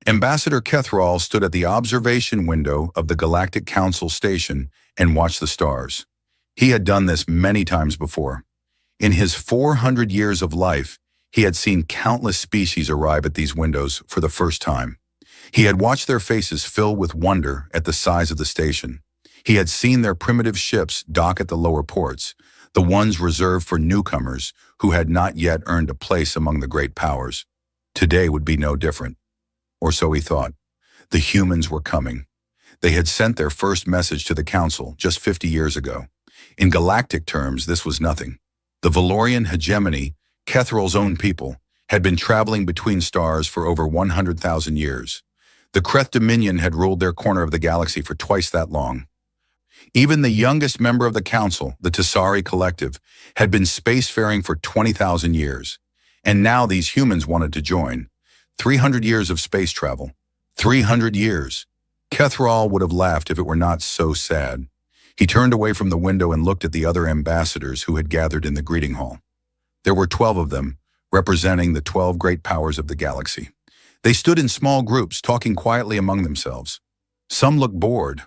Ambassador Kethral stood at the observation window of the Galactic Council station and watched the stars. He had done this many times before. In his 400 years of life, he had seen countless species arrive at these windows for the first time. He had watched their faces fill with wonder at the size of the station. He had seen their primitive ships dock at the lower ports, the ones reserved for newcomers who had not yet earned a place among the great powers. Today would be no different. Or so he thought. The humans were coming. They had sent their first message to the Council just 50 years ago. In galactic terms, this was nothing. The Valorian hegemony, Kethral's own people, had been traveling between stars for over 100,000 years. The Kreth Dominion had ruled their corner of the galaxy for twice that long. Even the youngest member of the Council, the Tessari Collective, had been spacefaring for 20,000 years. And now these humans wanted to join. 300 years of space travel. 300 years. Kethral would have laughed if it were not so sad. He turned away from the window and looked at the other ambassadors who had gathered in the greeting hall. There were 12 of them, representing the 12 great powers of the galaxy. They stood in small groups, talking quietly among themselves. Some looked bored.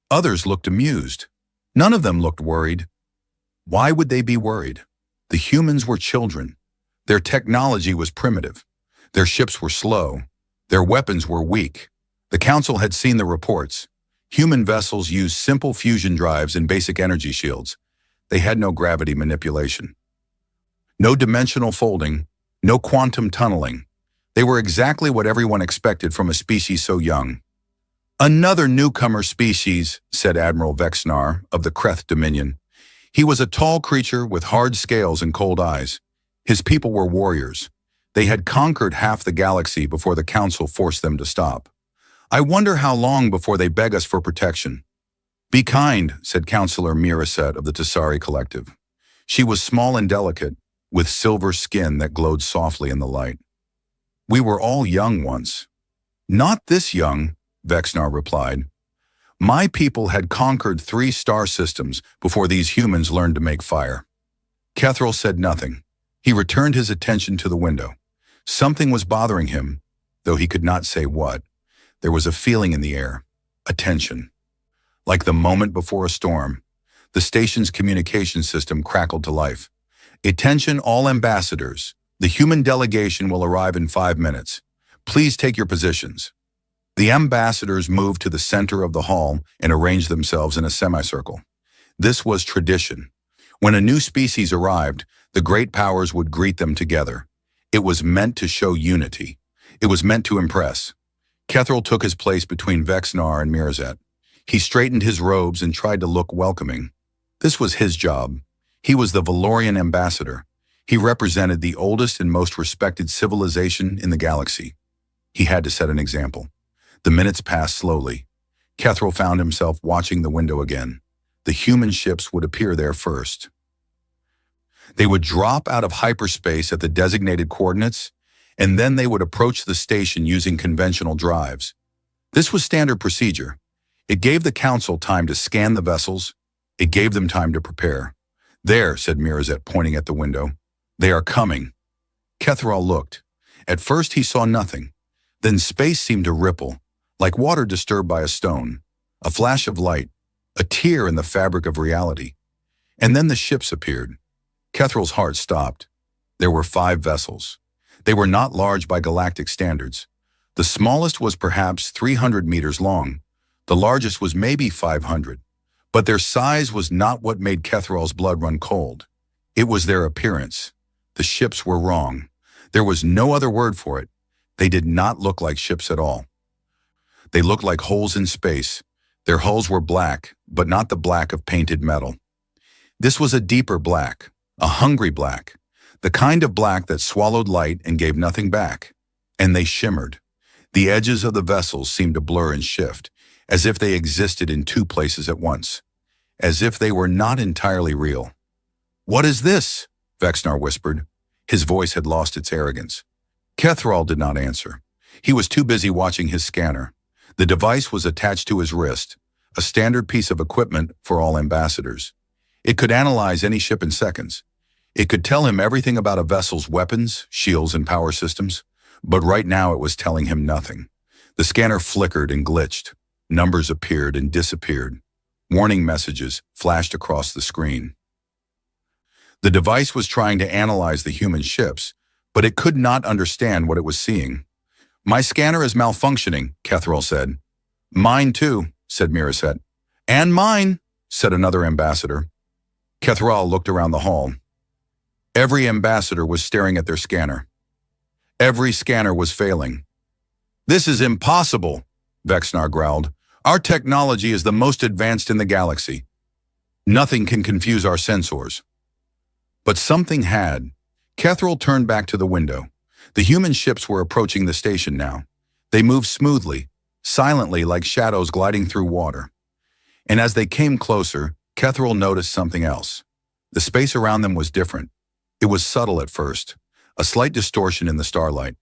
Others looked amused. None of them looked worried. Why would they be worried? The humans were children. Their technology was primitive. Their ships were slow. Their weapons were weak. The Council had seen the reports. Human vessels used simple fusion drives and basic energy shields. They had no gravity manipulation. No dimensional folding, no quantum tunneling. They were exactly what everyone expected from a species so young. Another newcomer species, said Admiral Vexnar of the Kreth Dominion. He was a tall creature with hard scales and cold eyes. His people were warriors. They had conquered half the galaxy before the Council forced them to stop. I wonder how long before they beg us for protection. Be kind, said Counselor Miraset of the Tessari Collective. She was small and delicate, with silver skin that glowed softly in the light. We were all young once. Not this young, Vexnar replied. My people had conquered 3 star systems before these humans learned to make fire. Kethral said nothing. He returned his attention to the window. Something was bothering him, though he could not say what. There was a feeling in the air, a tension. Like the moment before a storm, the station's communication system crackled to life. Attention all ambassadors. The human delegation will arrive in 5 minutes. Please take your positions. The ambassadors moved to the center of the hall and arranged themselves in a semicircle. This was tradition. When a new species arrived, the great powers would greet them together. It was meant to show unity. It was meant to impress. Kethral took his place between Vexnar and Mirazet. He straightened his robes and tried to look welcoming. This was his job. He was the Valorian ambassador. He represented the oldest and most respected civilization in the galaxy. He had to set an example. The minutes passed slowly. Kethral found himself watching the window again. The human ships would appear there first. They would drop out of hyperspace at the designated coordinates, and then they would approach the station using conventional drives. This was standard procedure. It gave the Council time to scan the vessels. It gave them time to prepare. There, said Mirazet, pointing at the window. They are coming. Kethral looked. At first he saw nothing. Then space seemed to ripple, like water disturbed by a stone. A flash of light, a tear in the fabric of reality. And then the ships appeared. Kethral's heart stopped. There were 5 vessels. They were not large by galactic standards. The smallest was perhaps 300 meters long. The largest was maybe 500. But their size was not what made Kethral's blood run cold. It was their appearance. The ships were wrong. There was no other word for it. They did not look like ships at all. They looked like holes in space. Their hulls were black, but not the black of painted metal. This was a deeper black, a hungry black, the kind of black that swallowed light and gave nothing back. And they shimmered. The edges of the vessels seemed to blur and shift, as if they existed in 2 places at once, as if they were not entirely real. What is this? Vexnar whispered. His voice had lost its arrogance. Kethral did not answer. He was too busy watching his scanner. The device was attached to his wrist, a standard piece of equipment for all ambassadors. It could analyze any ship in seconds. It could tell him everything about a vessel's weapons, shields, and power systems, but right now it was telling him nothing. The scanner flickered and glitched. Numbers appeared and disappeared. Warning messages flashed across the screen. The device was trying to analyze the human ships, but it could not understand what it was seeing. "My scanner is malfunctioning," Kethrol said. "Mine too," said Miraset. "And mine," said another ambassador. Kethrol looked around the hall. Every ambassador was staring at their scanner. Every scanner was failing. "This is impossible," Vexnar growled. "Our technology is the most advanced in the galaxy. Nothing can confuse our sensors." But something had. Kethrol turned back to the window. The human ships were approaching the station now. They moved smoothly, silently like shadows gliding through water. And as they came closer, Kethrol noticed something else. The space around them was different. It was subtle at first, a slight distortion in the starlight,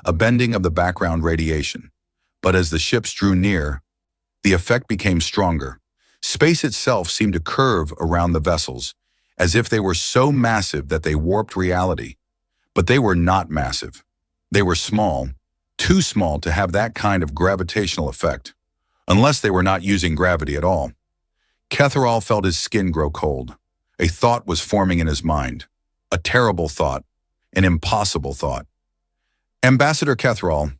a bending of the background radiation. But as the ships drew near, the effect became stronger. Space itself seemed to curve around the vessels, as if they were so massive that they warped reality. But they were not massive. They were small, too small to have that kind of gravitational effect, unless they were not using gravity at all. Kethrol felt his skin grow cold. A thought was forming in his mind. A terrible thought. An impossible thought. "Ambassador Kethrol."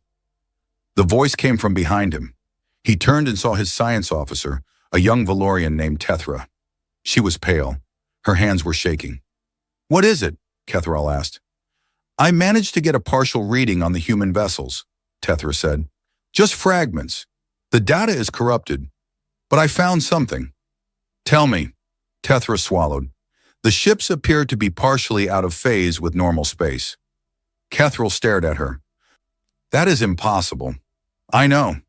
The voice came from behind him. He turned and saw his science officer, a young Valorian named Tethra. She was pale. Her hands were shaking. "What is it?" Kethrol asked. "I managed to get a partial reading on the human vessels," Tethra said. "Just fragments. The data is corrupted, but I found something." "Tell me." Tethra swallowed. "The ships appear to be partially out of phase with normal space." Kethrol stared at her. "That is impossible." "I know.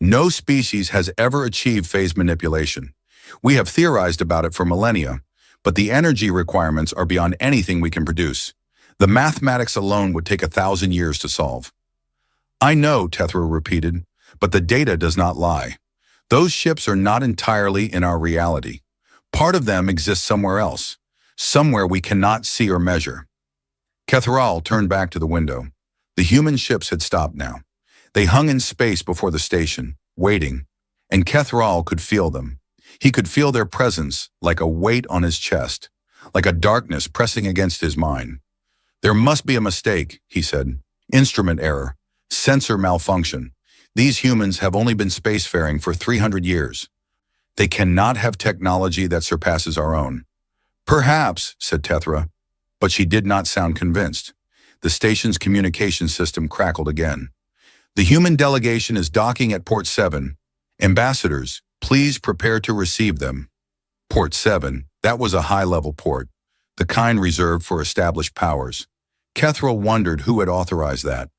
No species has ever achieved phase manipulation. We have theorized about it for millennia, but the energy requirements are beyond anything we can produce. The mathematics alone would take 1,000 years to solve." "I know," Tethra repeated, "but the data does not lie. Those ships are not entirely in our reality. Part of them exists somewhere else, somewhere we cannot see or measure." Kethrol turned back to the window. The human ships had stopped now. They hung in space before the station, waiting, and Kethrol could feel them. He could feel their presence like a weight on his chest, like a darkness pressing against his mind. "There must be a mistake," he said. "Instrument error, sensor malfunction. These humans have only been spacefaring for 300 years. They cannot have technology that surpasses our own." "Perhaps," said Tethra, but she did not sound convinced. The station's communication system crackled again. "The human delegation is docking at Port 7. Ambassadors, please prepare to receive them." Port 7, that was a high-level port, the kind reserved for established powers. Kethrol wondered who had authorized that.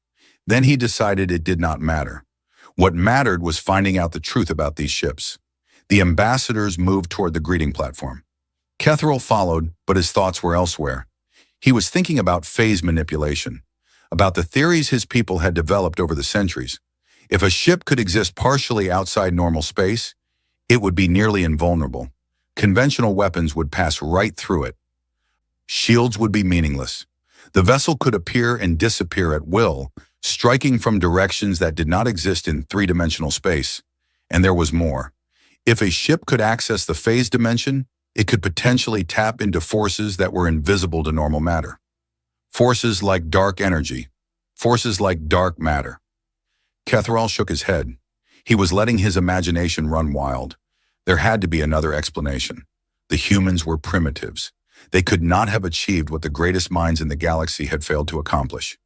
Then he decided it did not matter. What mattered was finding out the truth about these ships. The ambassadors moved toward the greeting platform. Kethrol followed, but his thoughts were elsewhere. He was thinking about phase manipulation, about the theories his people had developed over the centuries. If a ship could exist partially outside normal space, it would be nearly invulnerable. Conventional weapons would pass right through it. Shields would be meaningless. The vessel could appear and disappear at will, striking from directions that did not exist in three-dimensional space. And there was more. If a ship could access the phase dimension, it could potentially tap into forces that were invisible to normal matter. Forces like dark energy. Forces like dark matter. Kethrol shook his head. He was letting his imagination run wild. There had to be another explanation. The humans were primitives. They could not have achieved what the greatest minds in the galaxy had failed to accomplish.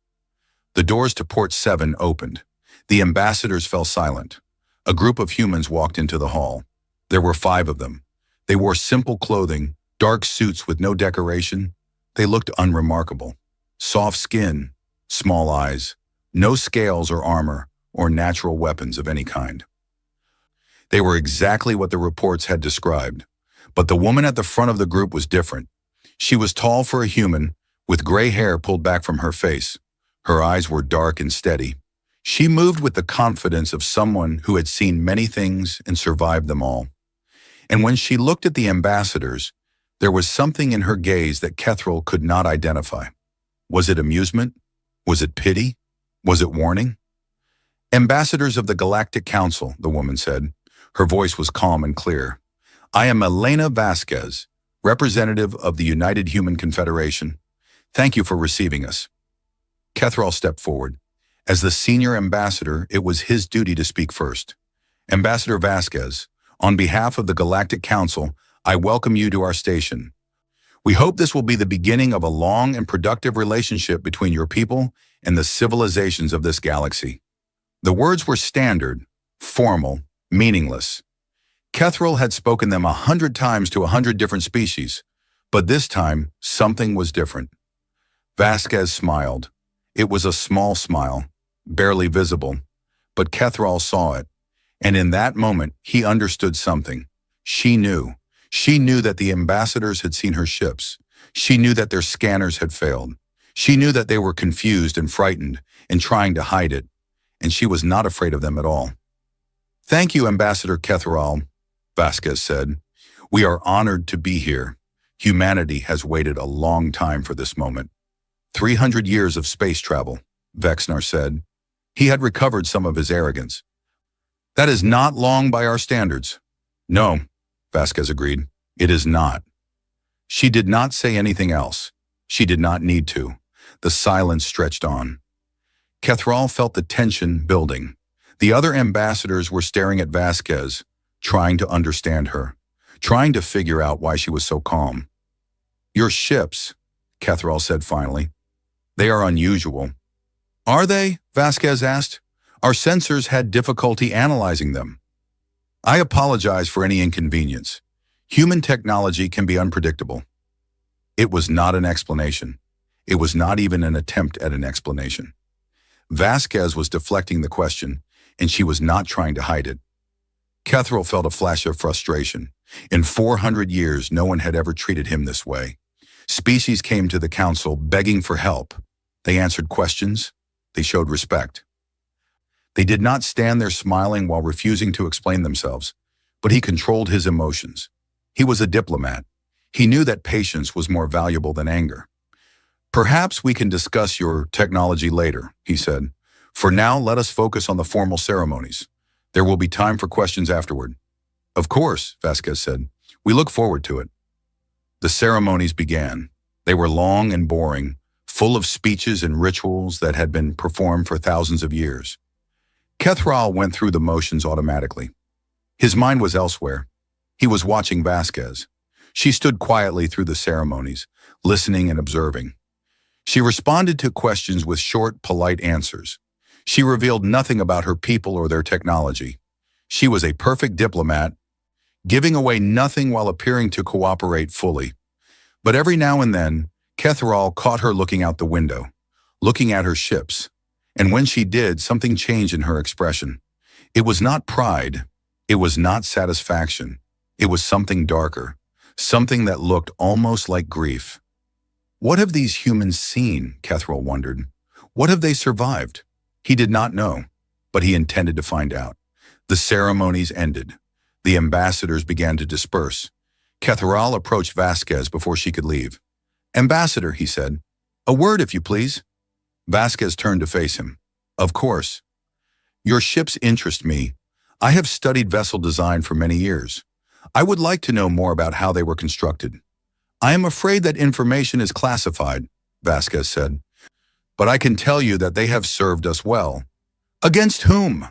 The doors to Port 7 opened. The ambassadors fell silent. A group of humans walked into the hall. There were 5 of them. They wore simple clothing, dark suits with no decoration. They looked unremarkable. Soft skin, small eyes, no scales or armor or natural weapons of any kind. They were exactly what the reports had described. But the woman at the front of the group was different. She was tall for a human, with gray hair pulled back from her face. Her eyes were dark and steady. She moved with the confidence of someone who had seen many things and survived them all. And when she looked at the ambassadors, there was something in her gaze that Kethrol could not identify. Was it amusement? Was it pity? Was it warning? Ambassadors of the Galactic Council, the woman said. Her voice was calm and clear. I am Elena Vasquez, representative of the United Human Confederation. Thank you for receiving us. Kethral stepped forward. As the senior ambassador, it was his duty to speak first. Ambassador Vasquez, on behalf of the Galactic Council, I welcome you to our station. We hope this will be the beginning of a long and productive relationship between your people and the civilizations of this galaxy. The words were standard, formal, meaningless. Kethral had spoken them 100 times to 100 different species, but this time something was different. Vasquez smiled. It was a small smile, barely visible, but Kethral saw it, and in that moment he understood something. She knew. She knew that the ambassadors had seen her ships. She knew that their scanners had failed. She knew that they were confused and frightened and trying to hide it, and she was not afraid of them at all. Thank you, Ambassador Kethral, Vasquez said. We are honored to be here. Humanity has waited a long time for this moment. 300 years of space travel, Vexnar said. He had recovered some of his arrogance. That is not long by our standards. No, Vasquez agreed. It is not. She did not say anything else. She did not need to. The silence stretched on. Kethral felt the tension building. The other ambassadors were staring at Vasquez, trying to understand her, trying to figure out why she was so calm. Your ships, Kethral said finally. They are unusual. Are they? Vasquez asked. Our sensors had difficulty analyzing them. I apologize for any inconvenience. Human technology can be unpredictable. It was not an explanation. It was not even an attempt at an explanation. Vasquez was deflecting the question, and she was not trying to hide it. Kethral felt a flash of frustration. In 400 years, no one had ever treated him this way. Species came to the council begging for help. They answered questions. They showed respect. They did not stand there smiling while refusing to explain themselves, but he controlled his emotions. He was a diplomat. He knew that patience was more valuable than anger. Perhaps we can discuss your technology later, he said. For now, let us focus on the formal ceremonies. There will be time for questions afterward. Of course, Vasquez said. We look forward to it. The ceremonies began. They were long and boring, full of speeches and rituals that had been performed for thousands of years. Kethral went through the motions automatically. His mind was elsewhere. He was watching Vasquez. She stood quietly through the ceremonies, listening and observing. She responded to questions with short, polite answers. She revealed nothing about her people or their technology. She was a perfect diplomat, giving away nothing while appearing to cooperate fully. But every now and then, Kethral caught her looking out the window, looking at her ships. And when she did, something changed in her expression. It was not pride. It was not satisfaction. It was something darker, something that looked almost like grief. What have these humans seen? Kethral wondered. What have they survived? He did not know, but he intended to find out. The ceremonies ended. The ambassadors began to disperse. Kethral approached Vasquez before she could leave. Ambassador, he said, a word if you please. Vasquez turned to face him. Of course. Your ships interest me. I have studied vessel design for many years. I would like to know more about how they were constructed. I am afraid that information is classified, Vasquez said. But I can tell you that they have served us well. Against whom?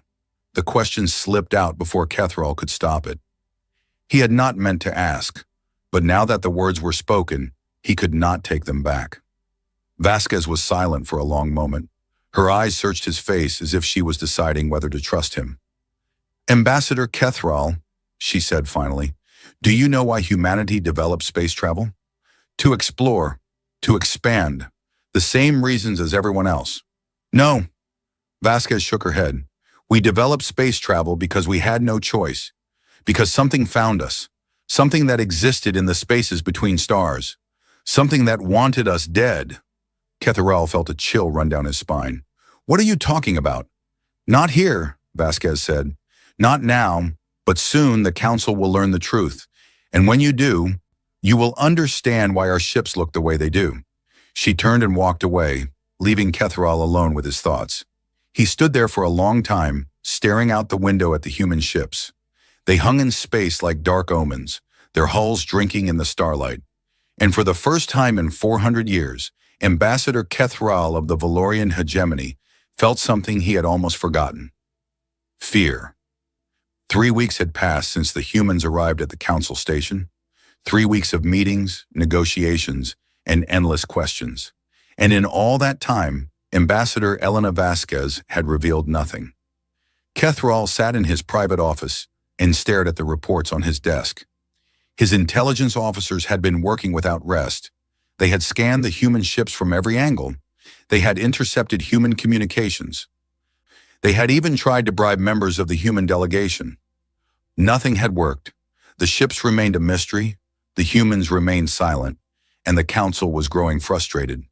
The question slipped out before Kethral could stop it. He had not meant to ask, but now that the words were spoken, he could not take them back. Vasquez was silent for a long moment. Her eyes searched his face as if she was deciding whether to trust him. Ambassador Kethral, she said finally, do you know why humanity developed space travel? To explore, to expand, the same reasons as everyone else. No, Vasquez shook her head. We developed space travel because we had no choice, because something found us, something that existed in the spaces between stars, something that wanted us dead. Kethral felt a chill run down his spine. What are you talking about? Not here, Vasquez said. Not now, but soon the council will learn the truth. And when you do, you will understand why our ships look the way they do. She turned and walked away, leaving Kethral alone with his thoughts. He stood there for a long time, staring out the window at the human ships. They hung in space like dark omens, their hulls drinking in the starlight. And for the first time in 400 years, Ambassador Kethral of the Valorian hegemony felt something he had almost forgotten. Fear. 3 weeks had passed since the humans arrived at the council station. 3 weeks of meetings, negotiations, and endless questions. And in all that time, Ambassador Elena Vasquez had revealed nothing. Kethral sat in his private office and stared at the reports on his desk. His intelligence officers had been working without rest. They had scanned the human ships from every angle. They had intercepted human communications. They had even tried to bribe members of the human delegation. Nothing had worked. The ships remained a mystery, the humans remained silent, and the council was growing frustrated.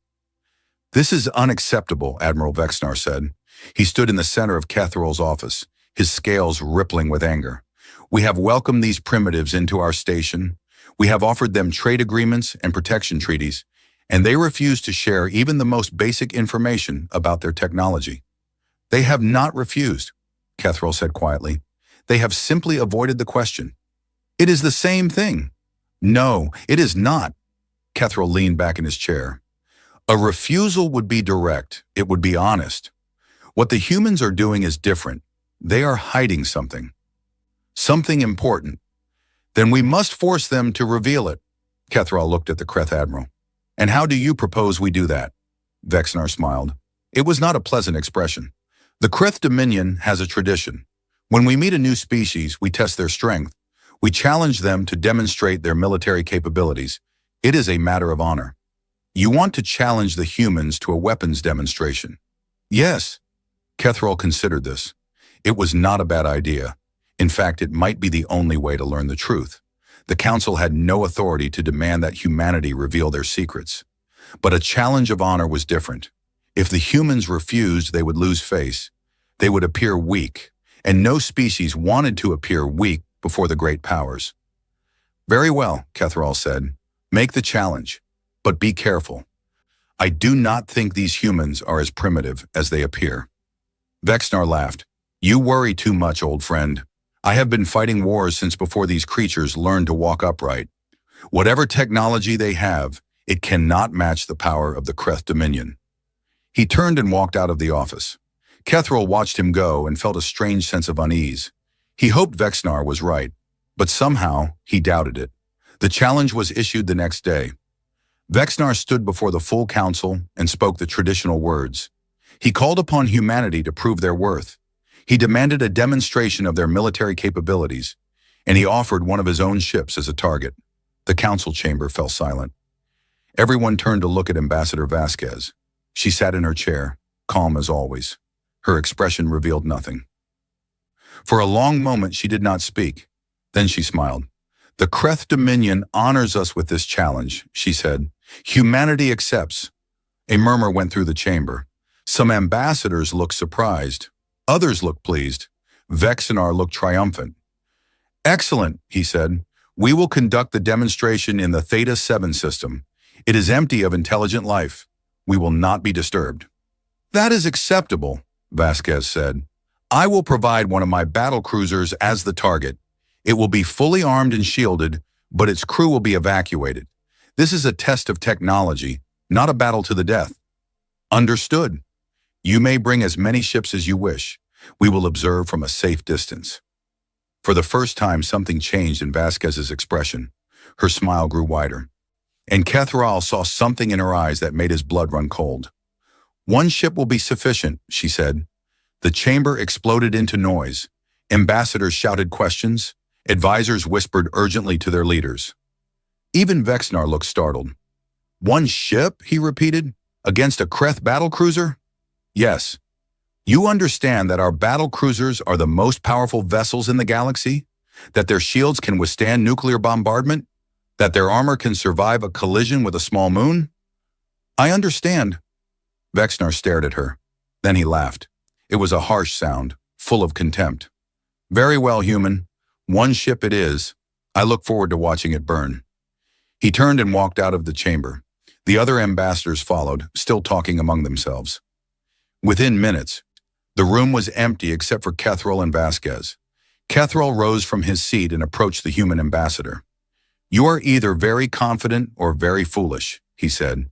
"This is unacceptable," Admiral Vexnar said. He stood in the center of Kethral's office, his scales rippling with anger. "We have welcomed these primitives into our station. We have offered them trade agreements and protection treaties, and they refuse to share even the most basic information about their technology." "They have not refused," Kethral said quietly. "They have simply avoided the question." "It is the same thing." "No, it is not." Kethral leaned back in his chair. "A refusal would be direct. It would be honest. What the humans are doing is different. They are hiding something. Something important. Then we must force them to reveal it." Kethral looked at the Kreth Admiral. "And how do you propose we do that?" Vexnar smiled. It was not a pleasant expression. "The Kreth Dominion has a tradition. When we meet a new species, we test their strength. We challenge them to demonstrate their military capabilities. It is a matter of honor." "You want to challenge the humans to a weapons demonstration?" "Yes." Kethral considered this. It was not a bad idea. In fact, it might be the only way to learn the truth. The Council had no authority to demand that humanity reveal their secrets. But a challenge of honor was different. If the humans refused, they would lose face. They would appear weak, and no species wanted to appear weak before the great powers. "Very well," Kethral said. "Make the challenge, but be careful. I do not think these humans are as primitive as they appear." Vexnar laughed. "You worry too much, old friend. I have been fighting wars since before these creatures learned to walk upright. Whatever technology they have, it cannot match the power of the Kreth Dominion." He turned and walked out of the office. Kethral watched him go and felt a strange sense of unease. He hoped Vexnar was right, but somehow he doubted it. The challenge was issued the next day. Vexnar stood before the full council and spoke the traditional words. He called upon humanity to prove their worth. He demanded a demonstration of their military capabilities, and he offered one of his own ships as a target. The council chamber fell silent. Everyone turned to look at Ambassador Vasquez. She sat in her chair, calm as always. Her expression revealed nothing. For a long moment she did not speak. Then she smiled. "The Kreth Dominion honors us with this challenge," she said. "Humanity accepts." A murmur went through the chamber. Some ambassadors looked surprised. Others looked pleased. Vexnar looked triumphant. "Excellent," he said. "We will conduct the demonstration in the Theta 7 system. It is empty of intelligent life. We will not be disturbed." "That is acceptable," Vasquez said. "I will provide one of my battle cruisers as the target. It will be fully armed and shielded, but its crew will be evacuated. This is a test of technology, not a battle to the death." "Understood. You may bring as many ships as you wish. We will observe from a safe distance." For the first time, something changed in Vasquez's expression. Her smile grew wider. And Kethral saw something in her eyes that made his blood run cold. "One ship will be sufficient," she said. The chamber exploded into noise. Ambassadors shouted questions. Advisors whispered urgently to their leaders. Even Vexnar looked startled. "One ship," he repeated, "against a Kreth battlecruiser?" "Yes. You understand that our battle cruisers are the most powerful vessels in the galaxy? That their shields can withstand nuclear bombardment? That their armor can survive a collision with a small moon?" "I understand." Vexnar stared at her. Then he laughed. It was a harsh sound, full of contempt. "Very well, human. One ship it is. I look forward to watching it burn." He turned and walked out of the chamber. The other ambassadors followed, still talking among themselves. Within minutes, The room was empty except for Kethril and Vasquez. Kethril rose from his seat and approached the human ambassador. "You are either very confident or very foolish," he said.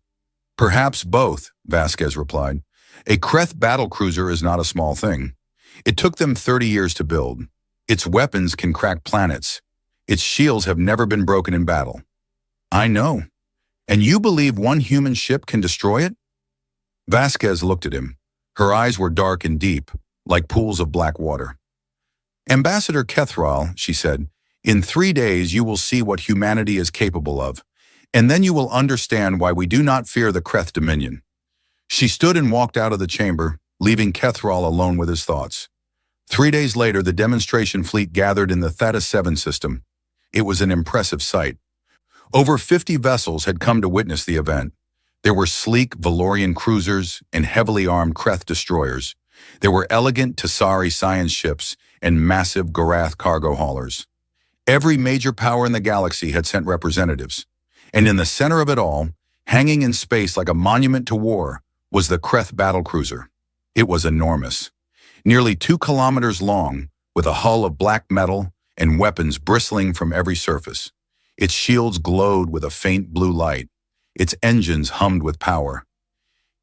"Perhaps both," Vasquez replied. "A Kreth battlecruiser is not a small thing. It took them 30 years to build. Its weapons can crack planets. Its shields have never been broken in battle." "I know. And you believe one human ship can destroy it?" Vasquez looked at him. Her eyes were dark and deep, like pools of black water. "Ambassador Kethril," she said, "in 3 days you will see what humanity is capable of, and then you will understand why we do not fear the Kreth Dominion." She stood and walked out of the chamber, leaving Kethril alone with his thoughts. 3 days later, the demonstration fleet gathered in the Theta 7 system. It was an impressive sight. Over 50 vessels had come to witness the event. There were sleek Valorian cruisers and heavily armed Kreth destroyers. There were elegant Tessari science ships and massive Gorath cargo haulers. Every major power in the galaxy had sent representatives. And in the center of it all, hanging in space like a monument to war, was the Kreth battlecruiser. It was enormous. Nearly 2 kilometers long, with a hull of black metal and weapons bristling from every surface. Its shields glowed with a faint blue light. Its engines hummed with power.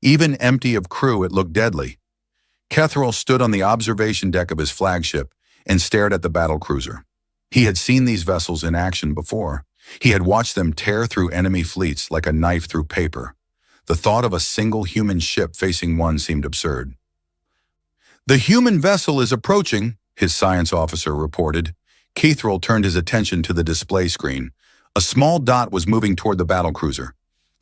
Even empty of crew, it looked deadly. Kethril stood on the observation deck of his flagship and stared at the battlecruiser. He had seen these vessels in action before. He had watched them tear through enemy fleets like a knife through paper. The thought of a single human ship facing one seemed absurd. "The human vessel is approaching," his science officer reported. Kethril turned his attention to the display screen. A small dot was moving toward the battlecruiser.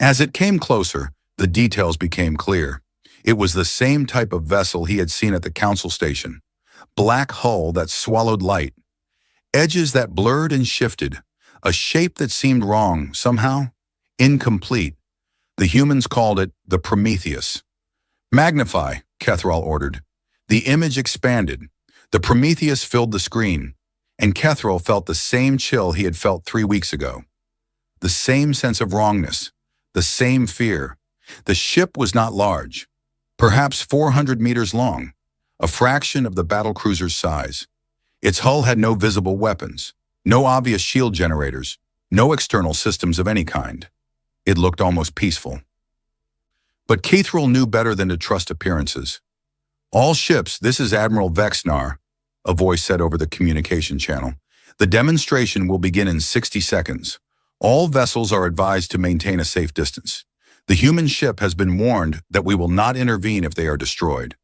As it came closer, the details became clear. It was the same type of vessel he had seen at the council station. Black hull that swallowed light. Edges that blurred and shifted. A shape that seemed wrong, somehow. Incomplete. The humans called it the Prometheus. "Magnify," Kethril ordered. The image expanded. The Prometheus filled the screen, and Kethril felt the same chill he had felt 3 weeks ago. The same sense of wrongness. The same fear. The ship was not large. Perhaps 400 meters long, a fraction of the battlecruiser's size. Its hull had no visible weapons, no obvious shield generators, no external systems of any kind. It looked almost peaceful. But Kethril knew better than to trust appearances. "All ships, this is Admiral Vexnar," a voice said over the communication channel. "The demonstration will begin in 60 seconds. All vessels are advised to maintain a safe distance. The human ship has been warned that we will not intervene if they are destroyed."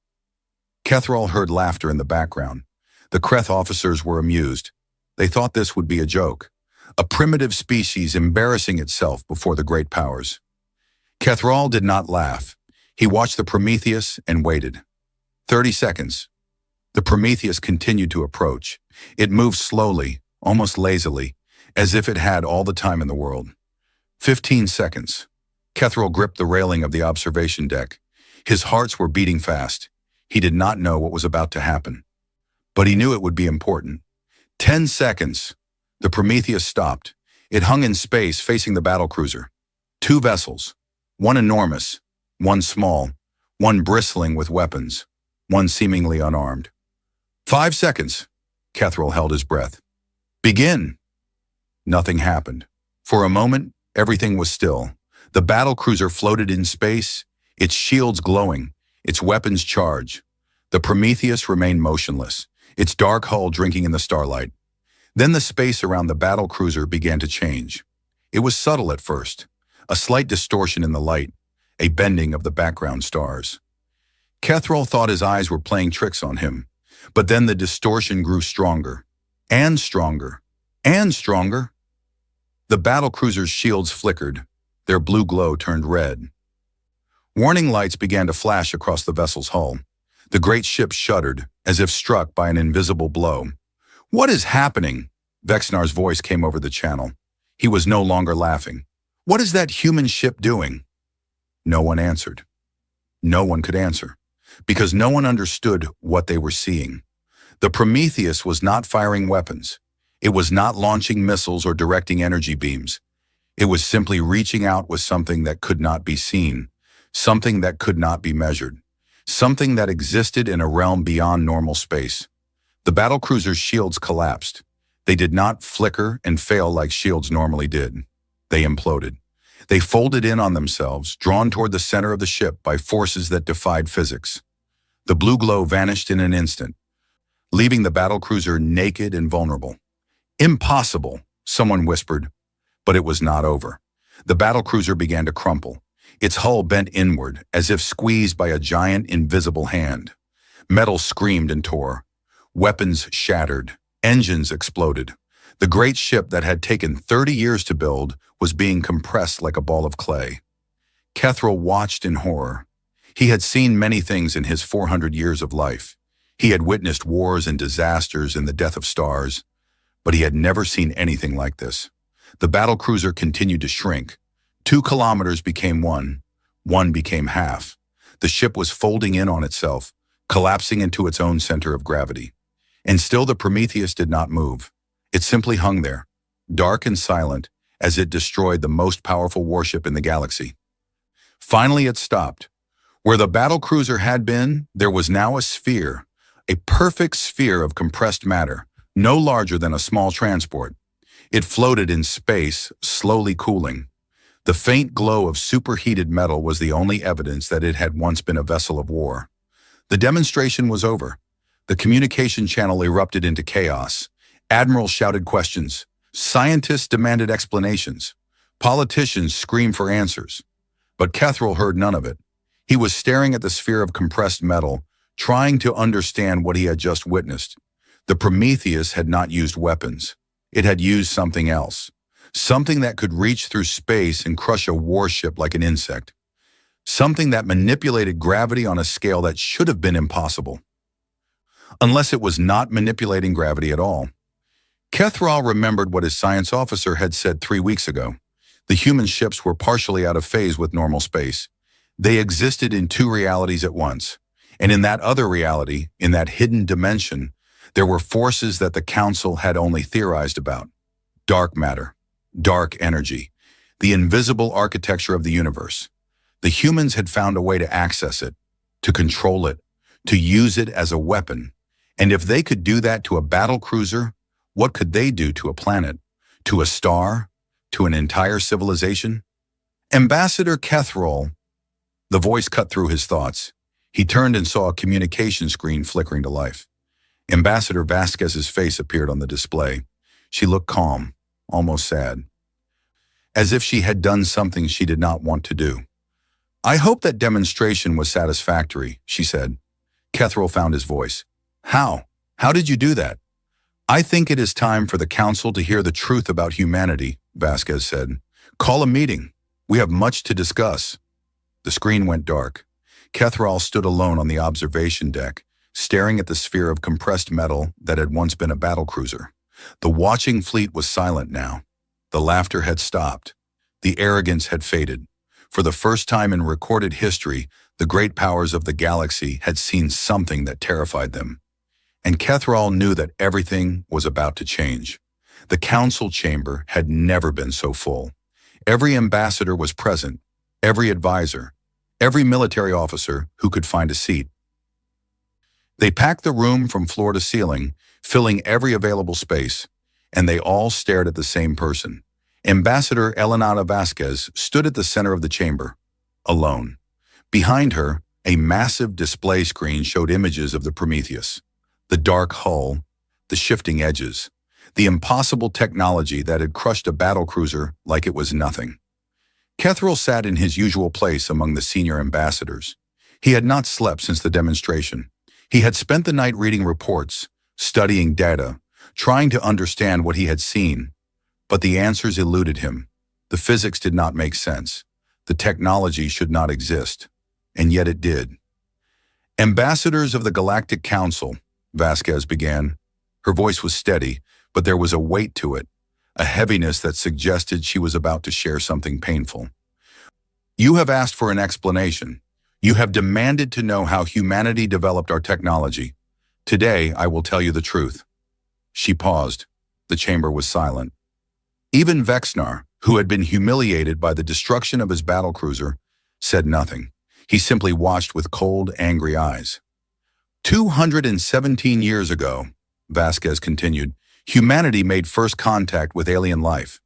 Kethril heard laughter in the background. The Kreth officers were amused. They thought this would be a joke. A primitive species embarrassing itself before the great powers. Kethril did not laugh. He watched the Prometheus and waited. 30 seconds. The Prometheus continued to approach. It moved slowly, almost lazily, as if it had all the time in the world. 15 seconds. Kethril gripped the railing of the observation deck. His hearts were beating fast. He did not know what was about to happen. But he knew it would be important. 10 seconds. The Prometheus stopped. It hung in space facing the battlecruiser. 2 vessels. One enormous, one small, one bristling with weapons, one seemingly unarmed. 5 seconds. Kethril held his breath. "Begin." Nothing happened. For a moment, everything was still. The battlecruiser floated in space, its shields glowing, its weapons charged. The Prometheus remained motionless, its dark hull drinking in the starlight. Then the space around the battlecruiser began to change. It was subtle at first, a slight distortion in the light, a bending of the background stars. Kethril thought his eyes were playing tricks on him, but then the distortion grew stronger, and stronger, and stronger. The battlecruiser's shields flickered. Their blue glow turned red. Warning lights began to flash across the vessel's hull. The great ship shuddered, as if struck by an invisible blow. "What is happening?" Vexnar's voice came over the channel. He was no longer laughing. "What is that human ship doing?" No one answered. No one could answer, because no one understood what they were seeing. The Prometheus was not firing weapons. It was not launching missiles or directing energy beams. It was simply reaching out with something that could not be seen, something that could not be measured. something that existed in a realm beyond normal space. The battlecruiser's shields collapsed. They did not flicker and fail like shields normally did. They imploded. They folded in on themselves, drawn toward the center of the ship by forces that defied physics. The blue glow vanished in an instant, leaving the battlecruiser naked and vulnerable. "Impossible," someone whispered, but it was not over. The battlecruiser began to crumple. Its hull bent inward, as if squeezed by a giant invisible hand. Metal screamed and tore. Weapons shattered. Engines exploded. The great ship that had taken 30 years to build was being compressed like a ball of clay. Kethral watched in horror. He had seen many things in his 400 years of life. He had witnessed wars and disasters and the death of stars, but he had never seen anything like this. The battlecruiser continued to shrink. 2 kilometers became 1. 1 became half. The ship was folding in on itself, collapsing into its own center of gravity. And still the Prometheus did not move. It simply hung there, dark and silent, as it destroyed the most powerful warship in the galaxy. Finally it stopped. Where the battlecruiser had been, there was now a sphere, a perfect sphere of compressed matter, no larger than a small transport. It floated in space, slowly cooling. The faint glow of superheated metal was the only evidence that it had once been a vessel of war. The demonstration was over. The communication channel erupted into chaos. Admirals shouted questions. Scientists demanded explanations. Politicians screamed for answers. But Kethral heard none of it. He was staring at the sphere of compressed metal, trying to understand what he had just witnessed. The Prometheus had not used weapons. It had used something else. Something that could reach through space and crush a warship like an insect. Something that manipulated gravity on a scale that should have been impossible. Unless it was not manipulating gravity at all. Kethral remembered what his science officer had said 3 weeks ago. The human ships were partially out of phase with normal space. They existed in 2 realities at once. And in that other reality, in that hidden dimension, there were forces that the Council had only theorized about. Dark matter, dark energy, the invisible architecture of the universe. The humans had found a way to access it, to control it, to use it as a weapon. And if they could do that to a battle cruiser, what could they do to a planet, to a star, to an entire civilization? Ambassador Kethral. The voice cut through his thoughts. He turned and saw a communication screen flickering to life. Ambassador Vasquez's face appeared on the display. She looked calm, almost sad, as if she had done something she did not want to do. "I hope that demonstration was satisfactory," she said. Kethral found his voice. "How? How did you do that?" "I think it is time for the Council to hear the truth about humanity," Vasquez said. "Call a meeting. We have much to discuss." The screen went dark. Kethral stood alone on the observation deck, staring at the sphere of compressed metal that had once been a battlecruiser. The watching fleet was silent now. The laughter had stopped. The arrogance had faded. For the first time in recorded history, the great powers of the galaxy had seen something that terrified them. And Kethral knew that everything was about to change. The council chamber had never been so full. Every ambassador was present, every advisor, every military officer who could find a seat. They packed the room from floor to ceiling, filling every available space, and they all stared at the same person. Ambassador Elenata Vasquez stood at the center of the chamber, alone. Behind her, a massive display screen showed images of the Prometheus, the dark hull, the shifting edges, the impossible technology that had crushed a battlecruiser like it was nothing. Kethral sat in his usual place among the senior ambassadors. He had not slept since the demonstration. He had spent the night reading reports, studying data, trying to understand what he had seen. But the answers eluded him. The physics did not make sense. The technology should not exist. And yet it did. "Ambassadors of the Galactic Council," Vasquez began. Her voice was steady, but there was a weight to it, a heaviness that suggested she was about to share something painful. "You have asked for an explanation. You have demanded to know how humanity developed our technology. Today, I will tell you the truth." She paused. The chamber was silent. Even Vexnar, who had been humiliated by the destruction of his battlecruiser, said nothing. He simply watched with cold, angry eyes. 217 years ago, Vasquez continued, humanity made first contact with alien life.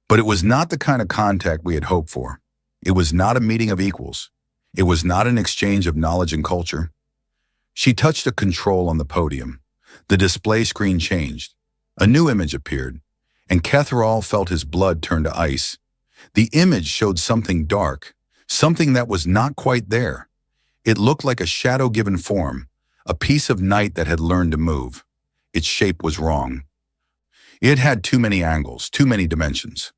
But it was not the kind of contact we had hoped for. It was not a meeting of equals. It was not an exchange of knowledge and culture. She touched a control on the podium. The display screen changed. A new image appeared, and Catherall felt his blood turn to ice. The image showed something dark, something that was not quite there. It looked like a shadow given form, a piece of night that had learned to move. Its shape was wrong. It had too many angles, too many dimensions.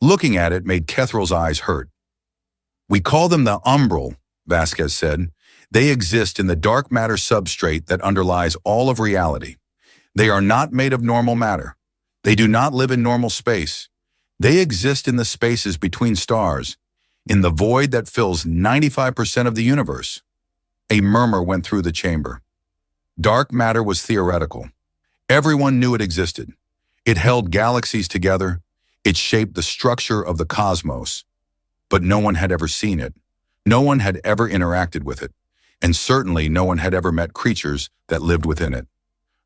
Looking at it made Catherall's eyes hurt. "We call them the umbral," Vasquez said. "They exist in the dark matter substrate that underlies all of reality. They are not made of normal matter. They do not live in normal space. They exist in the spaces between stars, in the void that fills 95% of the universe." A murmur went through the chamber. Dark matter was theoretical. Everyone knew it existed. It held galaxies together. It shaped the structure of the cosmos. But no one had ever seen it. No one had ever interacted with it. And certainly no one had ever met creatures that lived within it.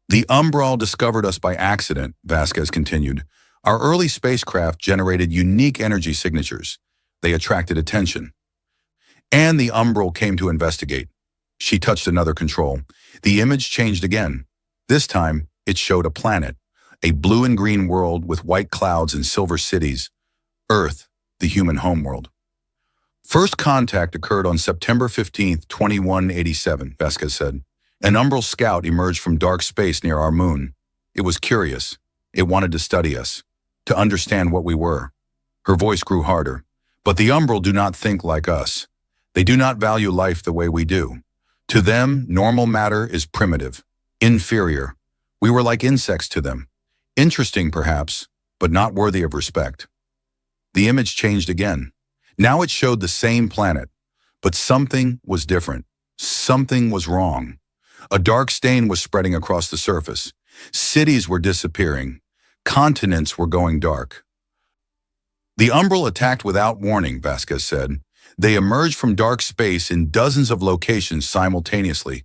"The umbral discovered us by accident," Vasquez continued. "Our early spacecraft generated unique energy signatures. They attracted attention. And the umbral came to investigate." She touched another control. The image changed again. This time, it showed a planet, a blue and green world with white clouds and silver cities. Earth, the human homeworld. "First contact occurred on September 15th, 2187, Vasquez said. "An umbral scout emerged from dark space near our moon. It was curious. It wanted to study us, to understand what we were." Her voice grew harder. "But the umbral do not think like us. They do not value life the way we do. To them, normal matter is primitive, inferior. We were like insects to them. Interesting, perhaps, but not worthy of respect." The image changed again. Now it showed the same planet, but something was different. Something was wrong. A dark stain was spreading across the surface. Cities were disappearing. Continents were going dark. "The umbral attacked without warning," Vasquez said. "They emerged from dark space in dozens of locations simultaneously.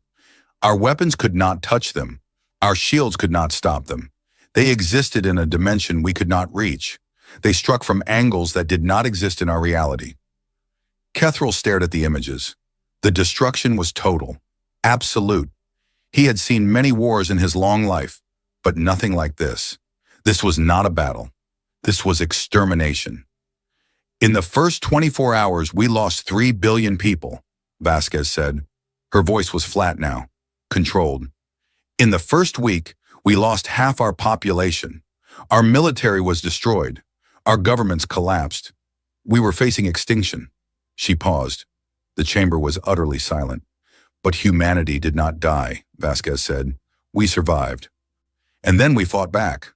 Our weapons could not touch them. Our shields could not stop them. They existed in a dimension we could not reach. They struck from angles that did not exist in our reality." Catherall stared at the images. The destruction was total, absolute. He had seen many wars in his long life, but nothing like this. This was not a battle. This was extermination. "In the first 24 hours, we lost 3 billion people," Vasquez said. Her voice was flat now, controlled. "In the first week, we lost half our population. Our military was destroyed. Our governments collapsed. We were facing extinction." She paused. The chamber was utterly silent. "But humanity did not die," Vasquez said. "We survived. And then we fought back."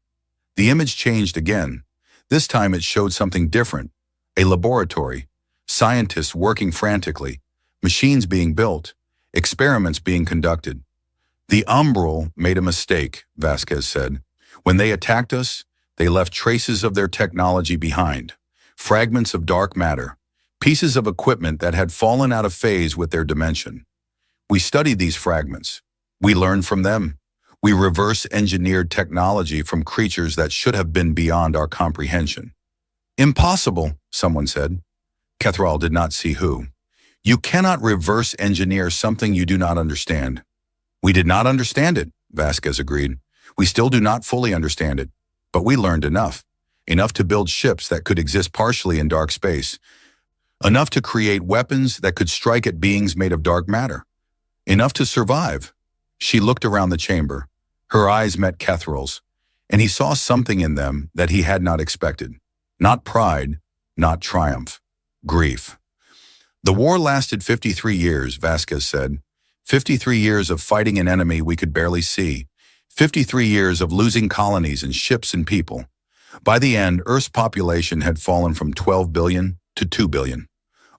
The image changed again. This time it showed something different. A laboratory, scientists working frantically, machines being built, experiments being conducted. "The umbral made a mistake," Vasquez said. "When they attacked us, they left traces of their technology behind, fragments of dark matter, pieces of equipment that had fallen out of phase with their dimension. We studied these fragments. We learned from them. We reverse-engineered technology from creatures that should have been beyond our comprehension." "Impossible," someone said. Catherall did not see who. "You cannot reverse-engineer something you do not understand." "We did not understand it," Vasquez agreed. "We still do not fully understand it. But we learned enough. Enough to build ships that could exist partially in dark space. Enough to create weapons that could strike at beings made of dark matter. Enough to survive." She looked around the chamber. Her eyes met Catherall's, and he saw something in them that he had not expected. Not pride, not triumph. Grief. "The war lasted 53 years, Vasquez said. 53 years of fighting an enemy we could barely see. 53 years of losing colonies and ships and people. By the end, Earth's population had fallen from 12 billion to 2 billion.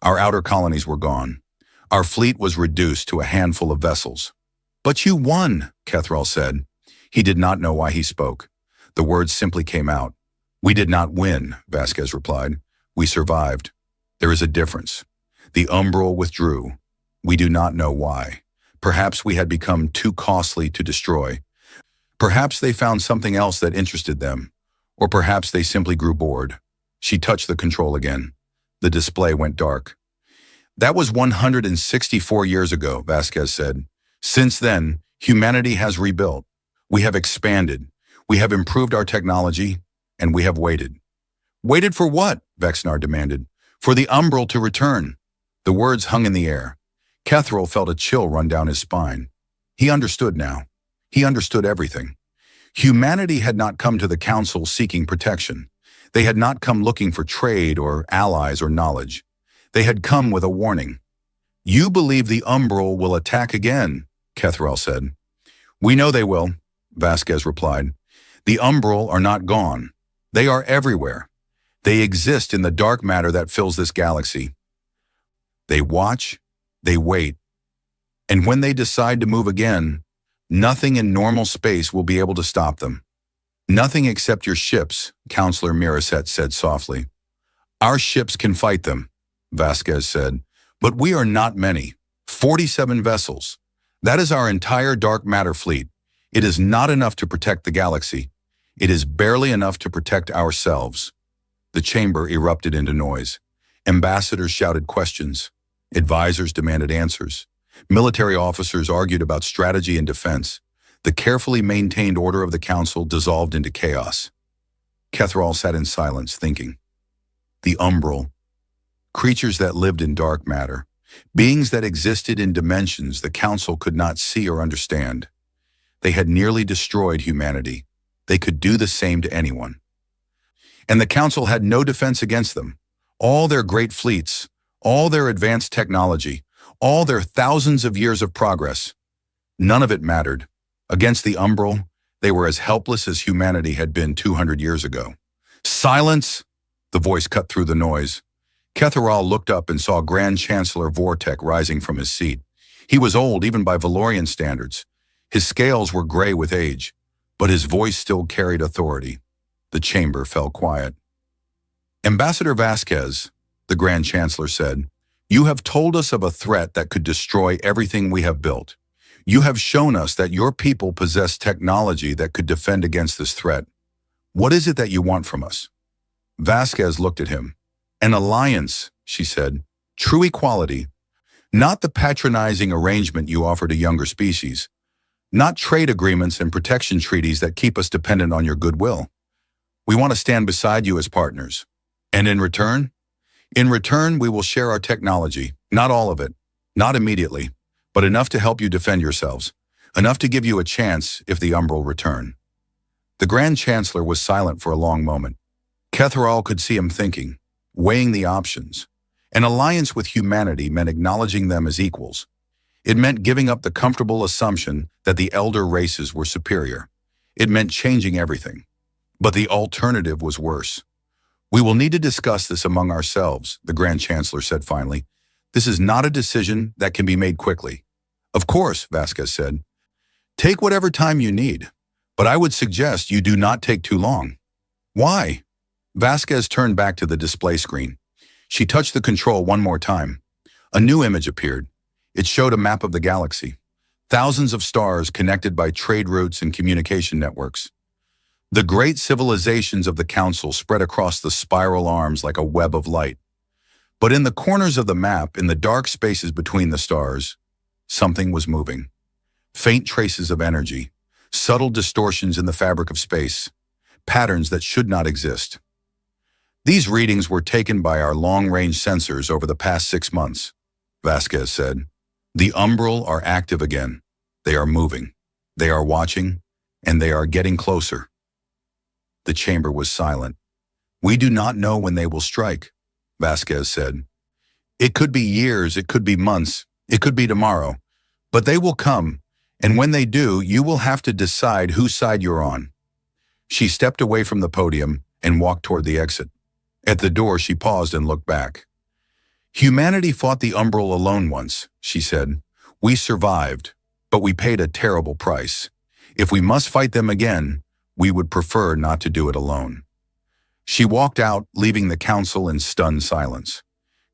Our outer colonies were gone. Our fleet was reduced to a handful of vessels." "But you won," Catherall said. He did not know why he spoke. The words simply came out. "We did not win," Vasquez replied. "We survived. There is a difference. The Umbral withdrew. We do not know why. Perhaps we had become too costly to destroy. Perhaps they found something else that interested them. Or perhaps they simply grew bored. She touched the control again. The display went dark. That was 164 years ago, Vasquez said. Since then, humanity has rebuilt. We have expanded. We have improved our technology, and we have waited. Waited for what? Vexnar demanded. For the Umbral to return. The words hung in the air. Kethril felt a chill run down his spine. He understood now. He understood everything. Humanity had not come to the Council seeking protection. They had not come looking for trade or allies or knowledge. They had come with a warning. You believe the Umbral will attack again, Kethril said. We know they will, Vasquez replied. The Umbral are not gone. They are everywhere. They exist in the dark matter that fills this galaxy. They watch, they wait, and when they decide to move again, nothing in normal space will be able to stop them. Nothing except your ships, Counselor Miraset said softly. Our ships can fight them, Vasquez said, but we are not many. 47 vessels. That is our entire dark matter fleet. It is not enough to protect the galaxy. It is barely enough to protect ourselves. The chamber erupted into noise. Ambassadors shouted questions. Advisors demanded answers. Military officers argued about strategy and defense. The carefully maintained order of the Council dissolved into chaos. Kethril sat in silence, thinking. The Umbral. Creatures that lived in dark matter. Beings that existed in dimensions the Council could not see or understand. They had nearly destroyed humanity. They could do the same to anyone. And the Council had no defense against them. All their great fleets, all their advanced technology, all their thousands of years of progress. None of it mattered. Against the Umbral, they were as helpless as humanity had been 200 years ago. Silence! The voice cut through the noise. Kethril looked up and saw Grand Chancellor Vortek rising from his seat. He was old even by Valorian standards. His scales were gray with age, but his voice still carried authority. The chamber fell quiet. Ambassador Vasquez, the Grand Chancellor said, you have told us of a threat that could destroy everything we have built. You have shown us that your people possess technology that could defend against this threat. What is it that you want from us? Vasquez looked at him. An alliance, she said. True equality. Not the patronizing arrangement you offer to younger species. Not trade agreements and protection treaties that keep us dependent on your goodwill. We want to stand beside you as partners. And in return? In return, we will share our technology. Not all of it. Not immediately. But enough to help you defend yourselves. Enough to give you a chance if the Umbral return. The Grand Chancellor was silent for a long moment. Kethril could see him thinking, weighing the options. An alliance with humanity meant acknowledging them as equals. It meant giving up the comfortable assumption that the elder races were superior. It meant changing everything. But the alternative was worse. We will need to discuss this among ourselves, the Grand Chancellor said finally. This is not a decision that can be made quickly. Of course, Vasquez said. Take whatever time you need, but I would suggest you do not take too long. Why? Vasquez turned back to the display screen. She touched the control one more time. A new image appeared. It showed a map of the galaxy. Thousands of stars connected by trade routes and communication networks. The great civilizations of the Council spread across the spiral arms like a web of light. But in the corners of the map, in the dark spaces between the stars, something was moving. Faint traces of energy, subtle distortions in the fabric of space, patterns that should not exist. These readings were taken by our long-range sensors over the past 6 months, Vasquez said. The Umbral are active again. They are moving. They are watching, and they are getting closer. The chamber was silent. We do not know when they will strike, Vasquez said. It could be years, it could be months, it could be tomorrow, but they will come, and when they do, you will have to decide whose side you're on. She stepped away from the podium and walked toward the exit. At the door, she paused and looked back. Humanity fought the Umbral alone once, she said. We survived, but we paid a terrible price. If we must fight them again, we would prefer not to do it alone. She walked out, leaving the Council in stunned silence.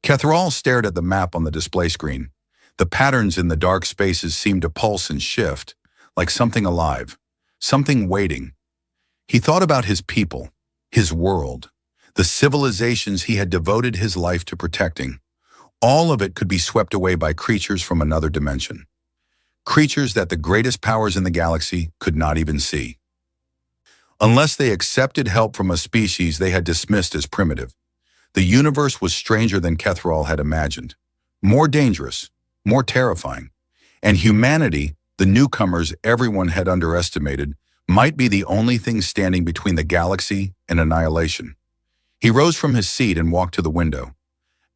Catherall stared at the map on the display screen. The patterns in the dark spaces seemed to pulse and shift, like something alive, something waiting. He thought about his people, his world, the civilizations he had devoted his life to protecting. All of it could be swept away by creatures from another dimension. Creatures that the greatest powers in the galaxy could not even see. Unless they accepted help from a species they had dismissed as primitive, the universe was stranger than Catherall had imagined, more dangerous, more terrifying. And humanity, the newcomers everyone had underestimated, might be the only thing standing between the galaxy and annihilation. He rose from his seat and walked to the window.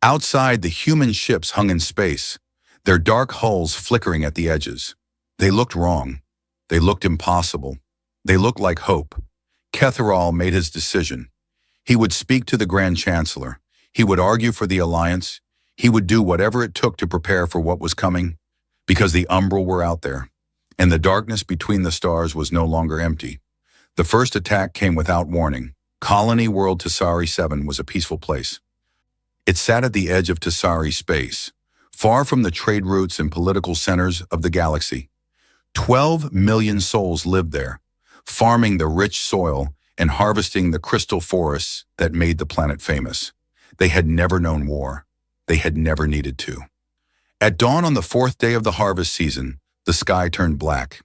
Outside, the human ships hung in space, their dark hulls flickering at the edges. They looked wrong. They looked impossible. They looked like hope. Catherall made his decision. He would speak to the Grand Chancellor. He would argue for the Alliance. He would do whatever it took to prepare for what was coming, because the Umbral were out there, and the darkness between the stars was no longer empty. The first attack came without warning. Colony World Tasari 7 was a peaceful place. It sat at the edge of Tasari space, far from the trade routes and political centers of the galaxy. 12 million souls lived there, farming the rich soil and harvesting the crystal forests that made the planet famous. They had never known war. They had never needed to. At dawn on the fourth day of the harvest season, the sky turned black.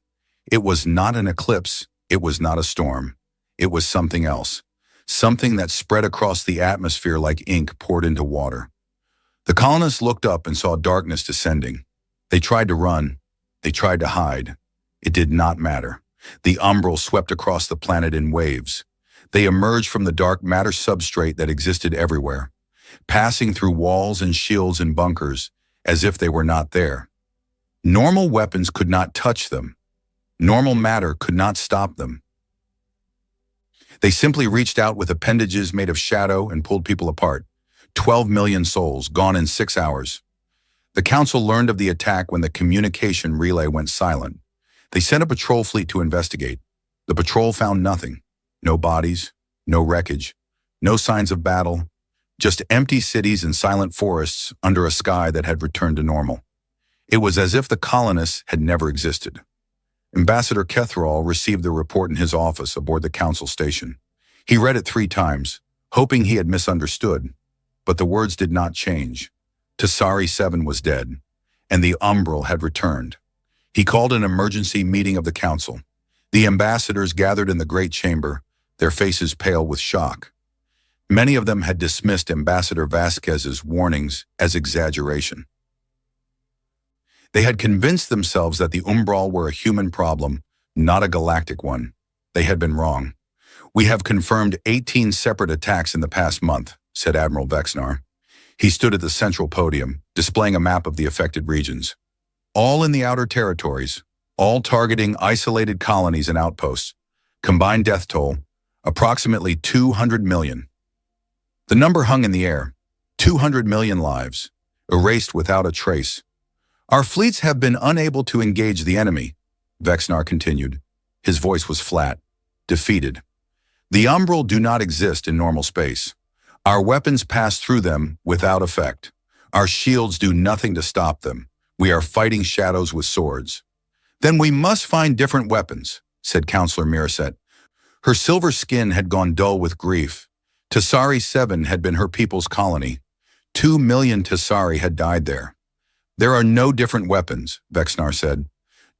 It was not an eclipse. It was not a storm. It was something else, something that spread across the atmosphere like ink poured into water. The colonists looked up and saw darkness descending. They tried to run. They tried to hide. It did not matter. The Umbral swept across the planet in waves. They emerged from the dark matter substrate that existed everywhere, passing through walls and shields and bunkers as if they were not there. Normal weapons could not touch them. Normal matter could not stop them. They simply reached out with appendages made of shadow and pulled people apart. 12 million souls, gone in 6 hours. The Council learned of the attack when the communication relay went silent. They sent a patrol fleet to investigate. The patrol found nothing. No bodies, no wreckage, no signs of battle, just empty cities and silent forests under a sky that had returned to normal. It was as if the colonists had never existed. Ambassador Catherall received the report in his office aboard the Council station. He read it 3 times, hoping he had misunderstood, but the words did not change. Tasari 7 was dead, and the Umbral had returned. He called an emergency meeting of the Council. The ambassadors gathered in the great chamber, their faces pale with shock. Many of them had dismissed Ambassador Vasquez's warnings as exaggeration. They had convinced themselves that the Umbral were a human problem, not a galactic one. They had been wrong. "We have confirmed 18 separate attacks in the past month," said Admiral Vexnar. He stood at the central podium, displaying a map of the affected regions. All in the outer territories, all targeting isolated colonies and outposts. Combined death toll, approximately 200 million. The number hung in the air. 200 million lives, erased without a trace. "Our fleets have been unable to engage the enemy," Vexnar continued. His voice was flat, defeated. "The Umbral do not exist in normal space. Our weapons pass through them without effect. Our shields do nothing to stop them. We are fighting shadows with swords." "Then we must find different weapons," said Counselor Miraset. Her silver skin had gone dull with grief. Tasari 7 had been her people's colony. 2 million Tasari had died there. "There are no different weapons," Vexnar said.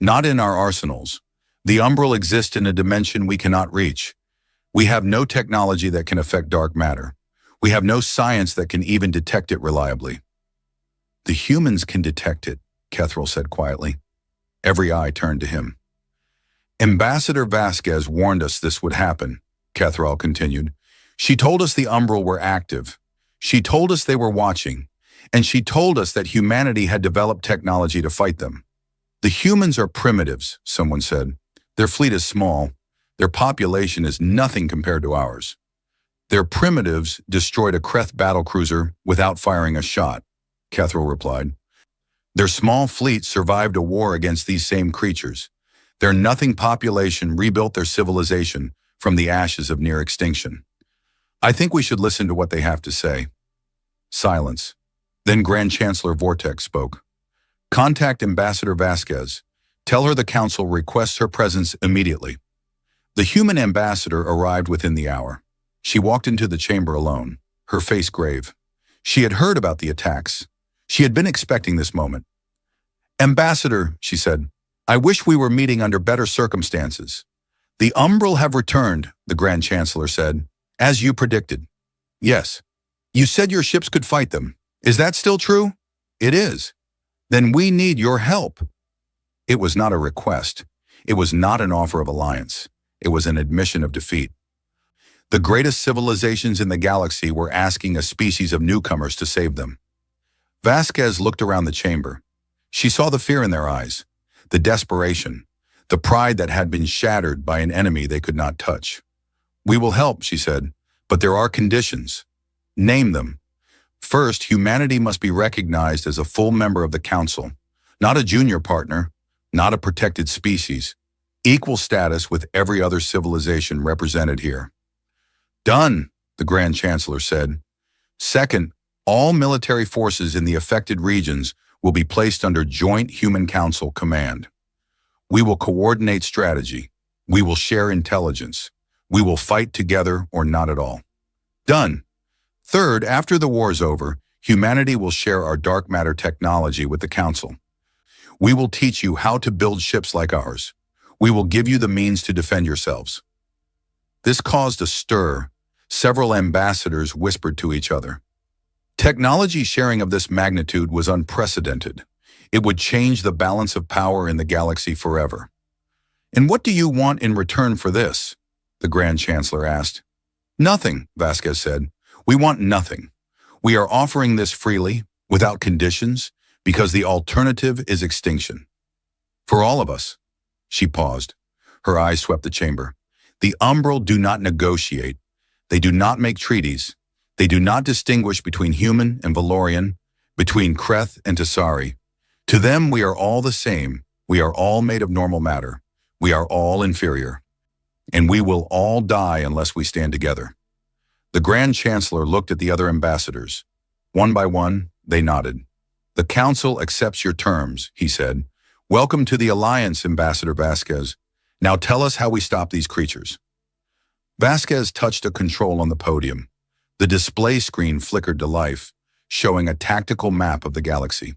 "Not in our arsenals. The Umbral exist in a dimension we cannot reach. We have no technology that can affect dark matter. We have no science that can even detect it reliably." "The humans can detect it," Catherall said quietly. Every eye turned to him. "Ambassador Vasquez warned us this would happen," Catherall continued. "She told us the Umbral were active. She told us they were watching. And she told us that humanity had developed technology to fight them. The humans are primitives," someone said. "Their fleet is small. Their population is nothing compared to ours. Their primitives destroyed a Kreth battlecruiser without firing a shot," Catherall replied. "Their small fleet survived a war against these same creatures. Their nothing population rebuilt their civilization from the ashes of near extinction. I think we should listen to what they have to say." Silence. Then Grand Chancellor Vortex spoke. Contact Ambassador Vasquez. Tell her the Council requests her presence immediately. The human ambassador arrived within the hour. She walked into the chamber alone, her face grave. She had heard about the attacks. She had been expecting this moment. Ambassador, she said, I wish we were meeting under better circumstances. The Umbral have returned, the Grand Chancellor said, as you predicted. Yes. You said your ships could fight them. Is that still true? It is. Then we need your help. It was not a request. It was not an offer of alliance. It was an admission of defeat. The greatest civilizations in the galaxy were asking a species of newcomers to save them. Vasquez looked around the chamber. She saw the fear in their eyes, the desperation, the pride that had been shattered by an enemy they could not touch. We will help, she said, but there are conditions. Name them. First, humanity must be recognized as a full member of the Council, not a junior partner, not a protected species, equal status with every other civilization represented here. Done, the Grand Chancellor said. Second, all military forces in the affected regions will be placed under Joint Human Council command. We will coordinate strategy. We will share intelligence. We will fight together or not at all. Done. Third, after the war's over, humanity will share our dark matter technology with the Council. We will teach you how to build ships like ours. We will give you the means to defend yourselves. This caused a stir. Several ambassadors whispered to each other. Technology sharing of this magnitude was unprecedented. It would change the balance of power in the galaxy forever. And what do you want in return for this? The Grand Chancellor asked. Nothing, Vasquez said. We want nothing. We are offering this freely, without conditions, because the alternative is extinction. For all of us. She paused. Her eyes swept the chamber. The Umbral do not negotiate. They do not make treaties. They do not distinguish between human and Valorian, between Kreth and Tasari. To them, we are all the same. We are all made of normal matter. We are all inferior. And we will all die unless we stand together. The Grand Chancellor looked at the other ambassadors. One by one, they nodded. The Council accepts your terms, he said. Welcome to the Alliance, Ambassador Vasquez. Now tell us how we stop these creatures. Vasquez touched a control on the podium. The display screen flickered to life, showing a tactical map of the galaxy.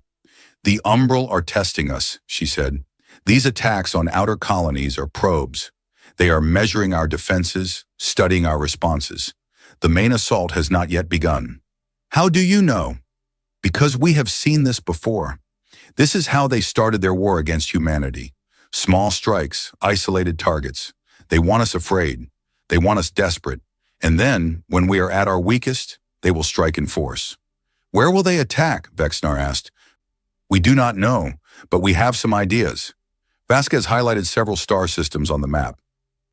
The Umbral are testing us, she said. These attacks on outer colonies are probes. They are measuring our defenses, studying our responses. The main assault has not yet begun. How do you know? Because we have seen this before. This is how they started their war against humanity. Small strikes, isolated targets. They want us afraid. They want us desperate. And then, when we are at our weakest, they will strike in force. Where will they attack? Vexnar asked. We do not know, but we have some ideas. Vasquez highlighted several star systems on the map.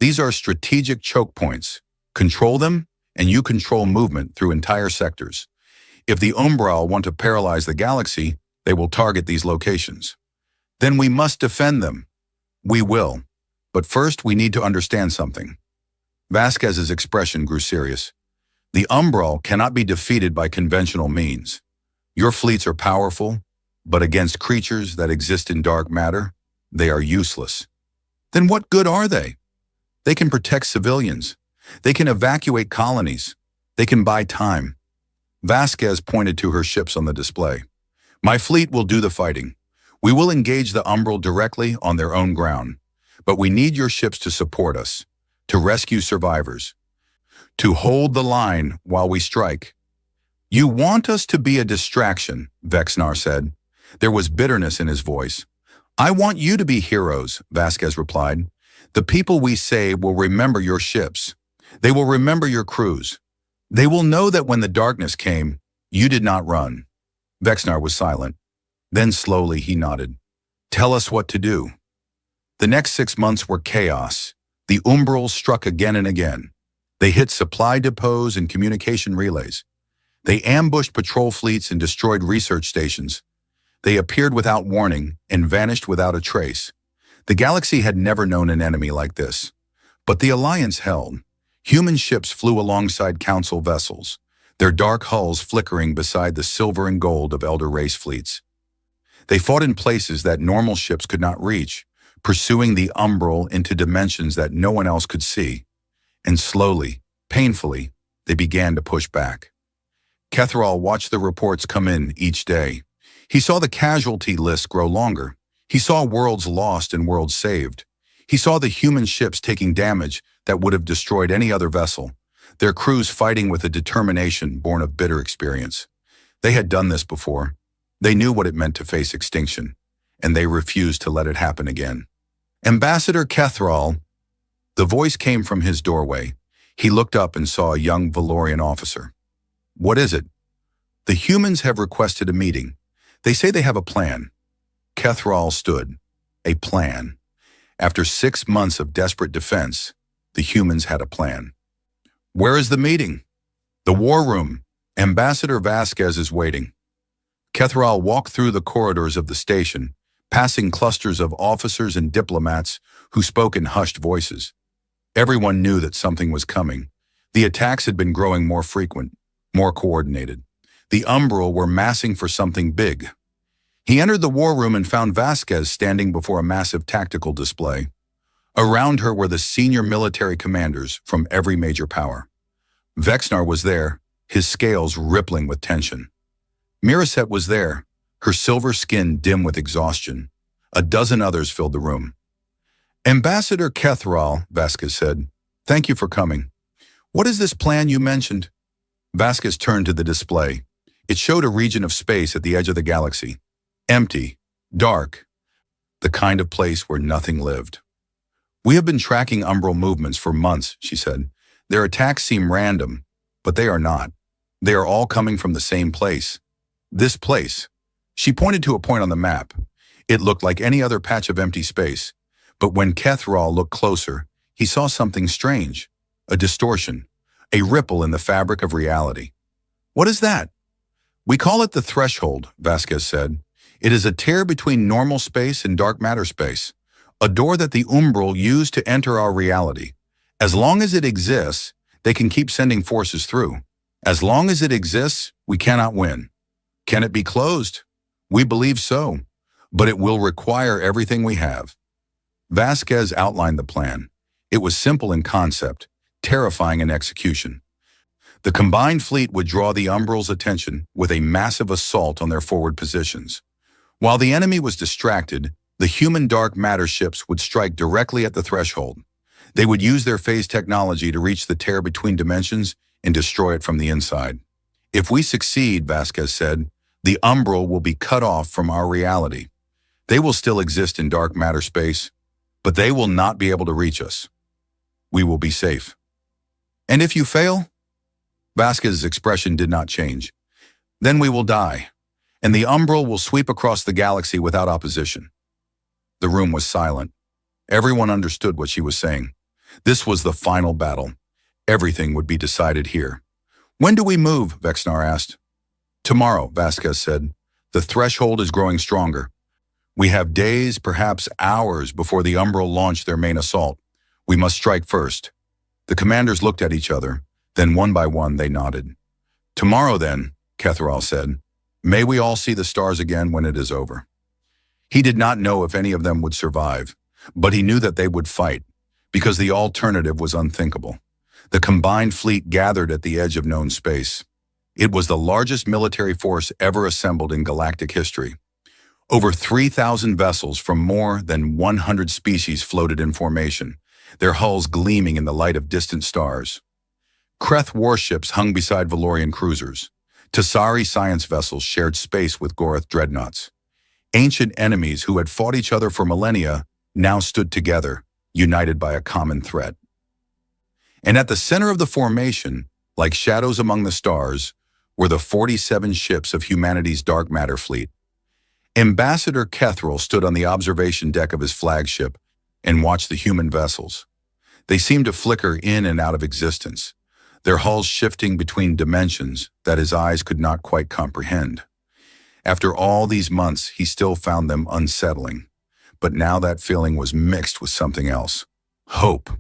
These are strategic choke points. Control them, and you control movement through entire sectors. If the Umbral want to paralyze the galaxy, they will target these locations. Then we must defend them. We will. But first, we need to understand something. Vasquez's expression grew serious. The Umbral cannot be defeated by conventional means. Your fleets are powerful, but against creatures that exist in dark matter, they are useless. Then what good are they? They can protect civilians. They can evacuate colonies. They can buy time. Vasquez pointed to her ships on the display. My fleet will do the fighting. We will engage the Umbral directly on their own ground. But we need your ships to support us, to rescue survivors, to hold the line while we strike. You want us to be a distraction, Vexnar said. There was bitterness in his voice. I want you to be heroes, Vasquez replied. The people we save will remember your ships. They will remember your crews. They will know that when the darkness came, you did not run. Vexnar was silent. Then slowly he nodded. Tell us what to do. The next 6 months were chaos. The Umbrals struck again and again. They hit supply depots and communication relays. They ambushed patrol fleets and destroyed research stations. They appeared without warning and vanished without a trace. The galaxy had never known an enemy like this. But the Alliance held. Human ships flew alongside Council vessels. their dark hulls flickering beside the silver and gold of elder race fleets. They fought in places that normal ships could not reach, pursuing the umbral into dimensions that no one else could see. And slowly, painfully, they began to push back. Kethral watched the reports come in each day. He saw the casualty lists grow longer. He saw worlds lost and worlds saved. He saw the human ships taking damage that would have destroyed any other vessel, their crews fighting with a determination born of bitter experience. They had done this before. They knew what it meant to face extinction, and they refused to let it happen again. Ambassador Kethral. The voice came from his doorway. He looked up and saw a young Valorian officer. What is it? The humans have requested a meeting. They say they have a plan. Kethral stood. A plan. After 6 months of desperate defense, the humans had a plan. Where is the meeting? The war room. Ambassador Vasquez is waiting. Kethral walked through the corridors of the station, passing clusters of officers and diplomats who spoke in hushed voices. Everyone knew that something was coming. The attacks had been growing more frequent, more coordinated. The Umbral were massing for something big. He entered the war room and found Vasquez standing before a massive tactical display. Around her were the senior military commanders from every major power. Vexnar was there, his scales rippling with tension. Miraset was there, her silver skin dim with exhaustion. A dozen others filled the room. Ambassador Kethral, Vasquez said, thank you for coming. What is this plan you mentioned? Vasquez turned to the display. It showed a region of space at the edge of the galaxy. Empty, dark, the kind of place where nothing lived. We have been tracking umbral movements for months, she said. Their attacks seem random, but they are not. They are all coming from the same place. This place. She pointed to a point on the map. It looked like any other patch of empty space. But when Kethral looked closer, he saw something strange. A distortion. A ripple in the fabric of reality. What is that? We call it the threshold, Vasquez said. It is a tear between normal space and dark matter space. A door that the Umbral used to enter our reality. As long as it exists, they can keep sending forces through. As long as it exists, we cannot win. Can it be closed? We believe so, but it will require everything we have. Vasquez outlined the plan. It was simple in concept, terrifying in execution. The combined fleet would draw the Umbral's attention with a massive assault on their forward positions. While the enemy was distracted, the human dark matter ships would strike directly at the threshold. They would use their phase technology to reach the tear between dimensions and destroy it from the inside. If we succeed, Vasquez said, the Umbral will be cut off from our reality. They will still exist in dark matter space, but they will not be able to reach us. We will be safe. And if you fail? Vasquez's expression did not change. Then we will die, and the Umbral will sweep across the galaxy without opposition. The room was silent. Everyone understood what she was saying. This was the final battle. Everything would be decided here. When do we move? Vexnar asked. Tomorrow, Vasquez said. The threshold is growing stronger. We have days, perhaps hours, before the Umbral launch their main assault. We must strike first. The commanders looked at each other. Then one by one they nodded. Tomorrow then, Kethral said. May we all see the stars again when it is over. He did not know if any of them would survive, but he knew that they would fight, because the alternative was unthinkable. The combined fleet gathered at the edge of known space. It was the largest military force ever assembled in galactic history. Over 3,000 vessels from more than 100 species floated in formation, their hulls gleaming in the light of distant stars. Kreth warships hung beside Valorian cruisers. Tassari science vessels shared space with Gorath dreadnoughts. Ancient enemies who had fought each other for millennia now stood together, united by a common threat. And at the center of the formation, like shadows among the stars, were the 47 ships of humanity's dark matter fleet. Ambassador Kethral stood on the observation deck of his flagship and watched the human vessels. They seemed to flicker in and out of existence, their hulls shifting between dimensions that his eyes could not quite comprehend. After all these months, he still found them unsettling. But now that feeling was mixed with something else. Hope.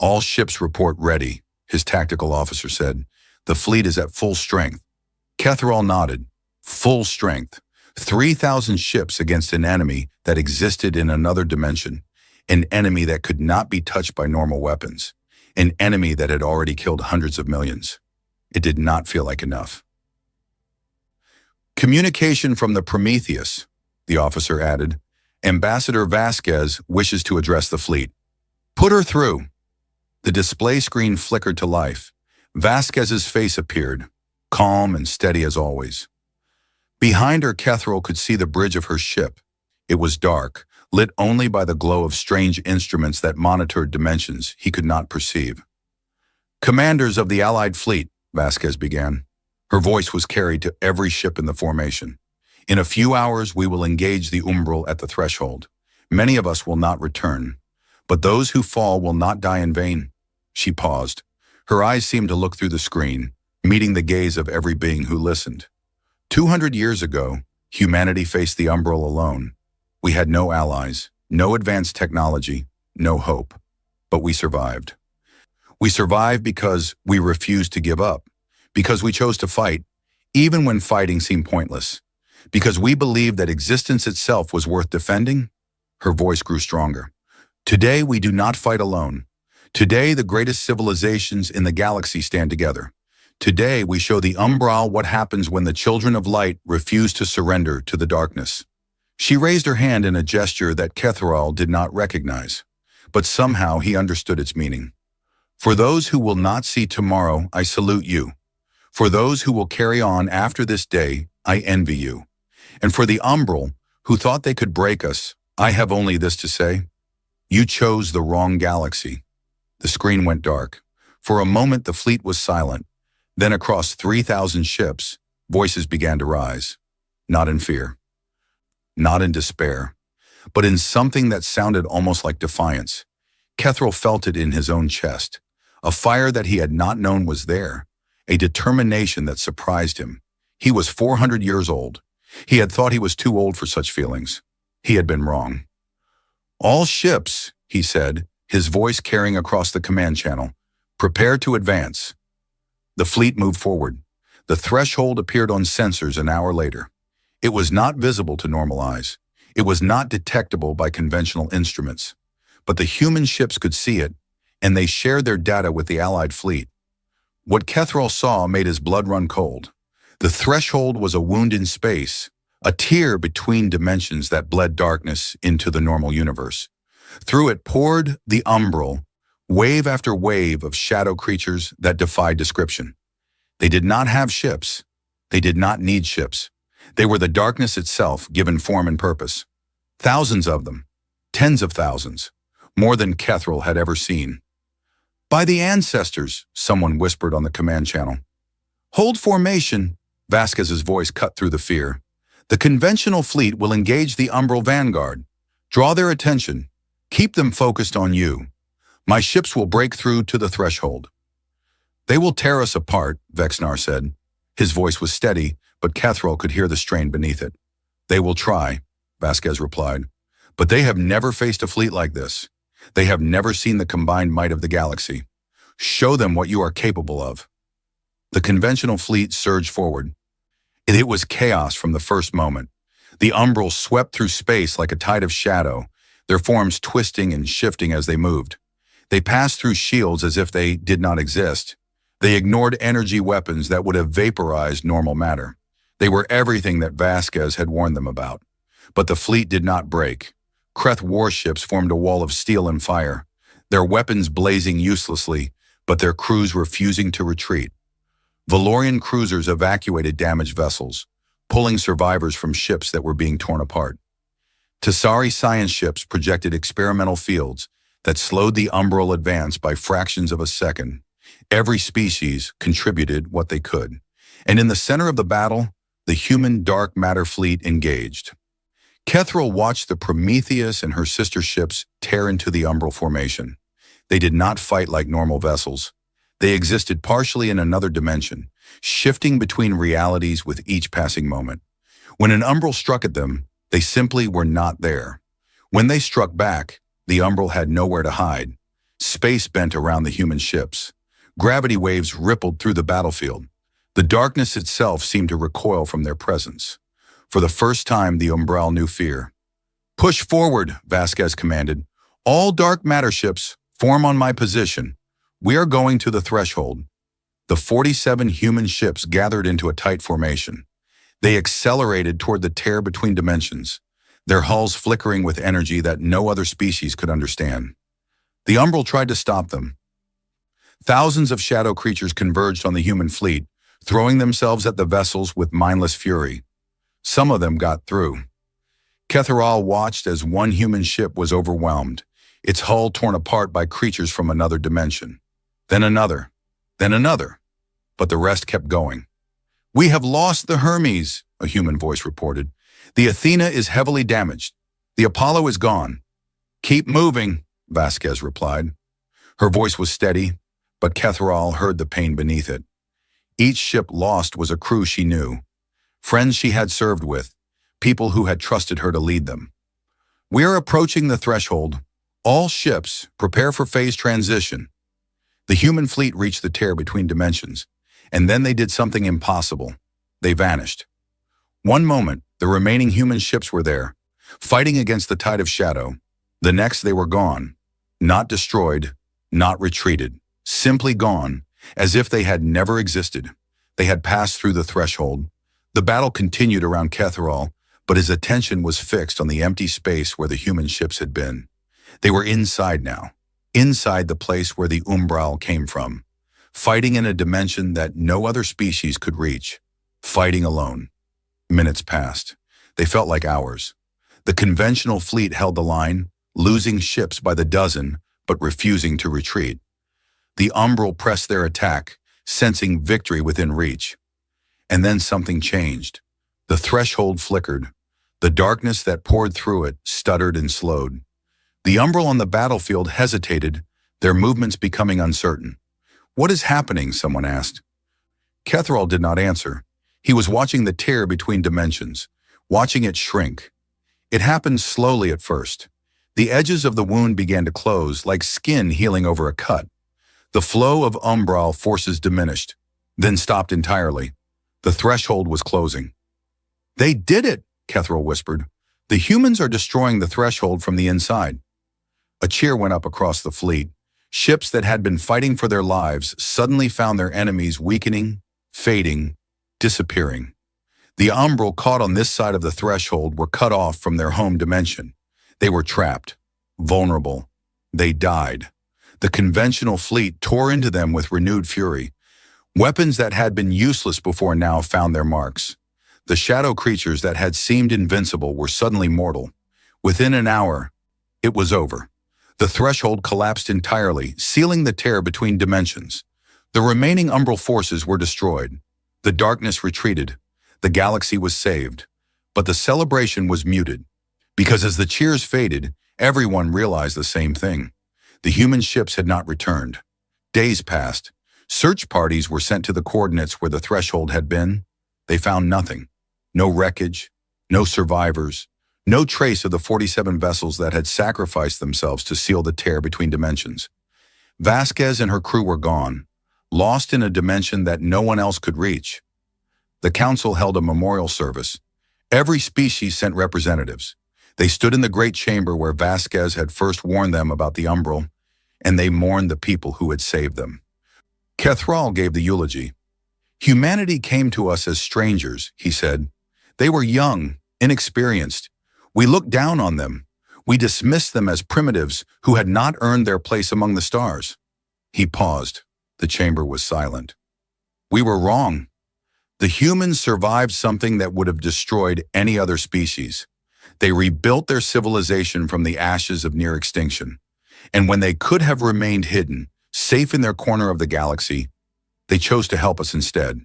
All ships report ready, his tactical officer said. The fleet is at full strength. Kethrol nodded. Full strength. 3,000 ships against an enemy that existed in another dimension. An enemy that could not be touched by normal weapons. An enemy that had already killed hundreds of millions. It did not feel like enough. Communication from the Prometheus, the officer added. Ambassador Vasquez wishes to address the fleet. Put her through. The display screen flickered to life. Vasquez's face appeared, calm and steady as always. Behind her, Kethrol could see the bridge of her ship. It was dark, lit only by the glow of strange instruments that monitored dimensions he could not perceive. Commanders of the Allied fleet, Vasquez began. Her voice was carried to every ship in the formation. In a few hours, we will engage the umbral at the threshold. Many of us will not return, but those who fall will not die in vain. She paused. Her eyes seemed to look through the screen, meeting the gaze of every being who listened. 200 years ago, humanity faced the umbral alone. We had no allies, no advanced technology, no hope. But we survived. We survived because we refused to give up, because we chose to fight, even when fighting seemed pointless, because we believed that existence itself was worth defending. Her voice grew stronger. Today, we do not fight alone. Today, the greatest civilizations in the galaxy stand together. Today, we show the umbral what happens when the children of light refuse to surrender to the darkness. She raised her hand in a gesture that Kethrol did not recognize, but somehow he understood its meaning. For those who will not see tomorrow, I salute you. For those who will carry on after this day, I envy you. And for the umbral, who thought they could break us, I have only this to say. You chose the wrong galaxy. The screen went dark. For a moment, the fleet was silent. Then across 3,000 ships, voices began to rise. Not in fear. Not in despair. But in something that sounded almost like defiance. Kethrol felt it in his own chest. A fire that he had not known was there. A determination that surprised him. He was 400 years old. He had thought he was too old for such feelings. He had been wrong. All ships, he said, his voice carrying across the command channel. Prepare to advance. The fleet moved forward. The threshold appeared on sensors an hour later. It was not visible to normal eyes. It was not detectable by conventional instruments. But the human ships could see it, and they shared their data with the Allied fleet. What Kethrol saw made his blood run cold. The threshold was a wound in space, a tear between dimensions that bled darkness into the normal universe. Through it poured the umbral, wave after wave of shadow creatures that defied description. They did not have ships. They did not need ships. They were the darkness itself, given form and purpose. Thousands of them, tens of thousands, more than Kethrol had ever seen. By the ancestors, someone whispered on the command channel. Hold formation, Vasquez's voice cut through the fear. The conventional fleet will engage the umbral vanguard. Draw their attention. Keep them focused on you. My ships will break through to the threshold. They will tear us apart, Vexnar said. His voice was steady, but Kethrol could hear the strain beneath it. They will try, Vasquez replied. But they have never faced a fleet like this. They have never seen the combined might of the galaxy. Show them what you are capable of. The conventional fleet surged forward. It was chaos from the first moment. The umbral swept through space like a tide of shadow, their forms twisting and shifting as they moved. They passed through shields as if they did not exist. They ignored energy weapons that would have vaporized normal matter. They were everything that Vasquez had warned them about. But the fleet did not break. Kreth warships formed a wall of steel and fire, their weapons blazing uselessly, but their crews refusing to retreat. Valorian cruisers evacuated damaged vessels, pulling survivors from ships that were being torn apart. Tessari science ships projected experimental fields that slowed the umbral advance by fractions of a second. Every species contributed what they could. And in the center of the battle, the human dark matter fleet engaged. Kethrol watched the Prometheus and her sister ships tear into the umbral formation. They did not fight like normal vessels. They existed partially in another dimension, shifting between realities with each passing moment. When an umbral struck at them, they simply were not there. When they struck back, the umbral had nowhere to hide. Space bent around the human ships. Gravity waves rippled through the battlefield. The darkness itself seemed to recoil from their presence. For the first time, the Umbral knew fear. "Push forward," Vasquez commanded. "All dark matter ships, form on my position. We are going to the threshold." The 47 human ships gathered into a tight formation. They accelerated toward the tear between dimensions, their hulls flickering with energy that no other species could understand. The Umbral tried to stop them. Thousands of shadow creatures converged on the human fleet, throwing themselves at the vessels with mindless fury. Some of them got through. Ketharal watched as one human ship was overwhelmed, its hull torn apart by creatures from another dimension. Then another. Then another. But the rest kept going. "We have lost the Hermes," a human voice reported. "The Athena is heavily damaged. The Apollo is gone." "Keep moving," Vasquez replied. Her voice was steady, but Ketharal heard the pain beneath it. Each ship lost was a crew she knew, friends she had served with, people who had trusted her to lead them. "We are approaching the threshold. All ships, prepare for phase transition." The human fleet reached the tear between dimensions, and then they did something impossible. They vanished. One moment, the remaining human ships were there, fighting against the tide of shadow. The next, they were gone. Not destroyed, not retreated, simply gone, as if they had never existed. They had passed through the threshold. The battle continued around Ketharal, but his attention was fixed on the empty space where the human ships had been. They were inside now, inside the place where the Umbral came from, fighting in a dimension that no other species could reach, fighting alone. Minutes passed. They felt like hours. The conventional fleet held the line, losing ships by the dozen, but refusing to retreat. The Umbral pressed their attack, sensing victory within reach. And then something changed. The threshold flickered. The darkness that poured through it stuttered and slowed. The Umbral on the battlefield hesitated, their movements becoming uncertain. "What is happening?" someone asked. Ketharal did not answer. He was watching the tear between dimensions, watching it shrink. It happened slowly at first. The edges of the wound began to close, like skin healing over a cut. The flow of Umbral forces diminished, then stopped entirely. The threshold was closing. "They did it," Ketharal whispered. "The humans are destroying the threshold from the inside." A cheer went up across the fleet. Ships that had been fighting for their lives suddenly found their enemies weakening, fading, disappearing. The Umbral caught on this side of the threshold were cut off from their home dimension. They were trapped, vulnerable. They died. The conventional fleet tore into them with renewed fury. Weapons that had been useless before now found their marks. The shadow creatures that had seemed invincible were suddenly mortal. Within an hour, it was over. The threshold collapsed entirely, sealing the tear between dimensions. The remaining Umbral forces were destroyed. The darkness retreated. The galaxy was saved. But the celebration was muted, because as the cheers faded, everyone realized the same thing. The human ships had not returned. Days passed. Search parties were sent to the coordinates where the threshold had been. They found nothing. No wreckage, no survivors, no trace of the 47 vessels that had sacrificed themselves to seal the tear between dimensions. Vasquez and her crew were gone, lost in a dimension that no one else could reach. The council held a memorial service. Every species sent representatives. They stood in the great chamber where Vasquez had first warned them about the Umbral, and they mourned the people who had saved them. Ketharal gave the eulogy. "Humanity came to us as strangers," he said. "They were young, inexperienced. We looked down on them. We dismissed them as primitives who had not earned their place among the stars." He paused. The chamber was silent. "We were wrong. The humans survived something that would have destroyed any other species. They rebuilt their civilization from the ashes of near extinction. And when they could have remained hidden, safe in their corner of the galaxy, they chose to help us instead."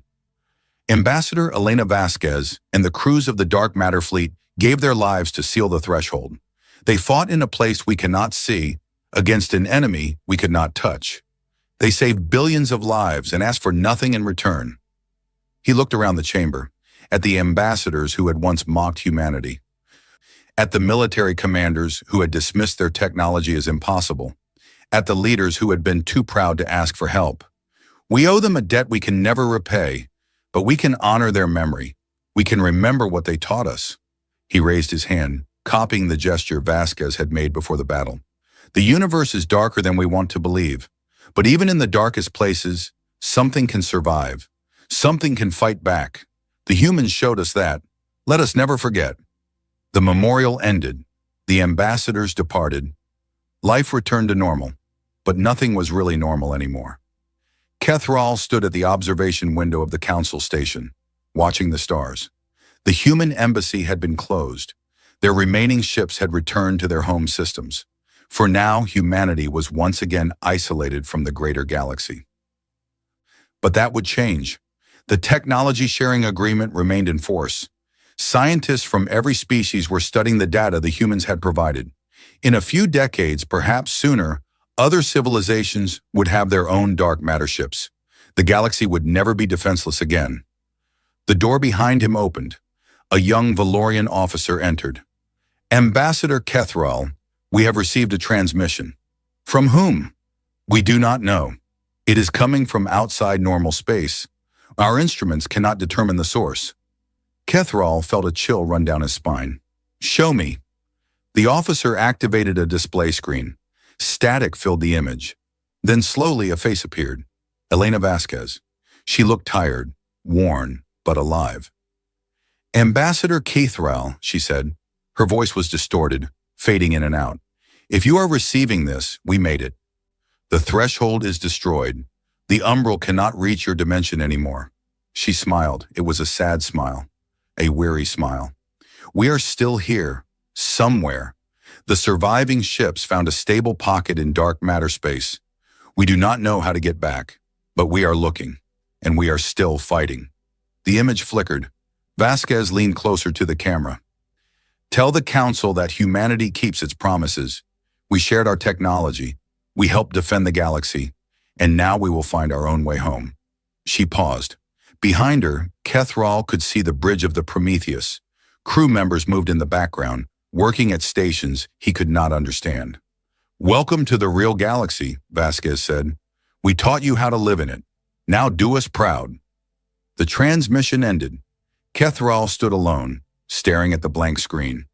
Ambassador Elena Vasquez and the crews of the Dark Matter Fleet gave their lives to seal the threshold. They fought in a place we cannot see, against an enemy we could not touch. They saved billions of lives and asked for nothing in return. He looked around the chamber, at the ambassadors who had once mocked humanity, at the military commanders who had dismissed their technology as impossible, at the leaders who had been too proud to ask for help. We owe them a debt we can never repay, but we can honor their memory. We can remember what they taught us. He raised his hand, copying the gesture Vasquez had made before the battle. The universe is darker than we want to believe, but even in the darkest places, something can survive. Something can fight back. The humans showed us that. Let us never forget. The memorial ended. The ambassadors departed. Life returned to normal, but nothing was really normal anymore. Kethral stood at the observation window of the council station, watching the stars. The human embassy had been closed. Their remaining ships had returned to their home systems. For now, humanity was once again isolated from the greater galaxy. But that would change. The technology-sharing agreement remained in force. Scientists from every species were studying the data the humans had provided. In a few decades, perhaps sooner, other civilizations would have their own dark matter ships. The galaxy would never be defenseless again. The door behind him opened. A young Valorian officer entered. "Ambassador Kethral, we have received a transmission." "From whom?" "We do not know. It is coming from outside normal space. Our instruments cannot determine the source." Kethral felt a chill run down his spine. "Show me." The officer activated a display screen. Static filled the image. Then slowly a face appeared. Elena Vasquez. She looked tired, worn, but alive. "Ambassador Kethral," she said. Her voice was distorted, fading in and out. "If you are receiving this, we made it. The threshold is destroyed. The umbral cannot reach your dimension anymore." She smiled. It was a sad smile, a weary smile. "We are still here, somewhere. The surviving ships found a stable pocket in dark matter space. We do not know how to get back, but we are looking, and we are still fighting." The image flickered. Vasquez leaned closer to the camera. "Tell the Council that humanity keeps its promises. We shared our technology. We helped defend the galaxy, and now we will find our own way home." She paused. Behind her, Kethral could see the bridge of the Prometheus. Crew members moved in the background, working at stations he could not understand. "Welcome to the real galaxy," Vasquez said. "We taught you how to live in it. Now do us proud." The transmission ended. Kethral stood alone, staring at the blank screen.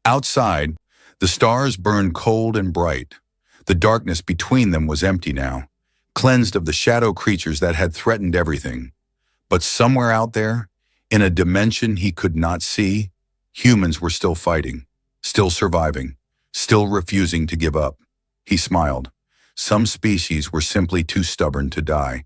Outside, the stars burned cold and bright. The darkness between them was empty now, cleansed of the shadow creatures that had threatened everything. But somewhere out there, in a dimension he could not see, humans were still fighting, still surviving, still refusing to give up. He smiled. Some species were simply too stubborn to die.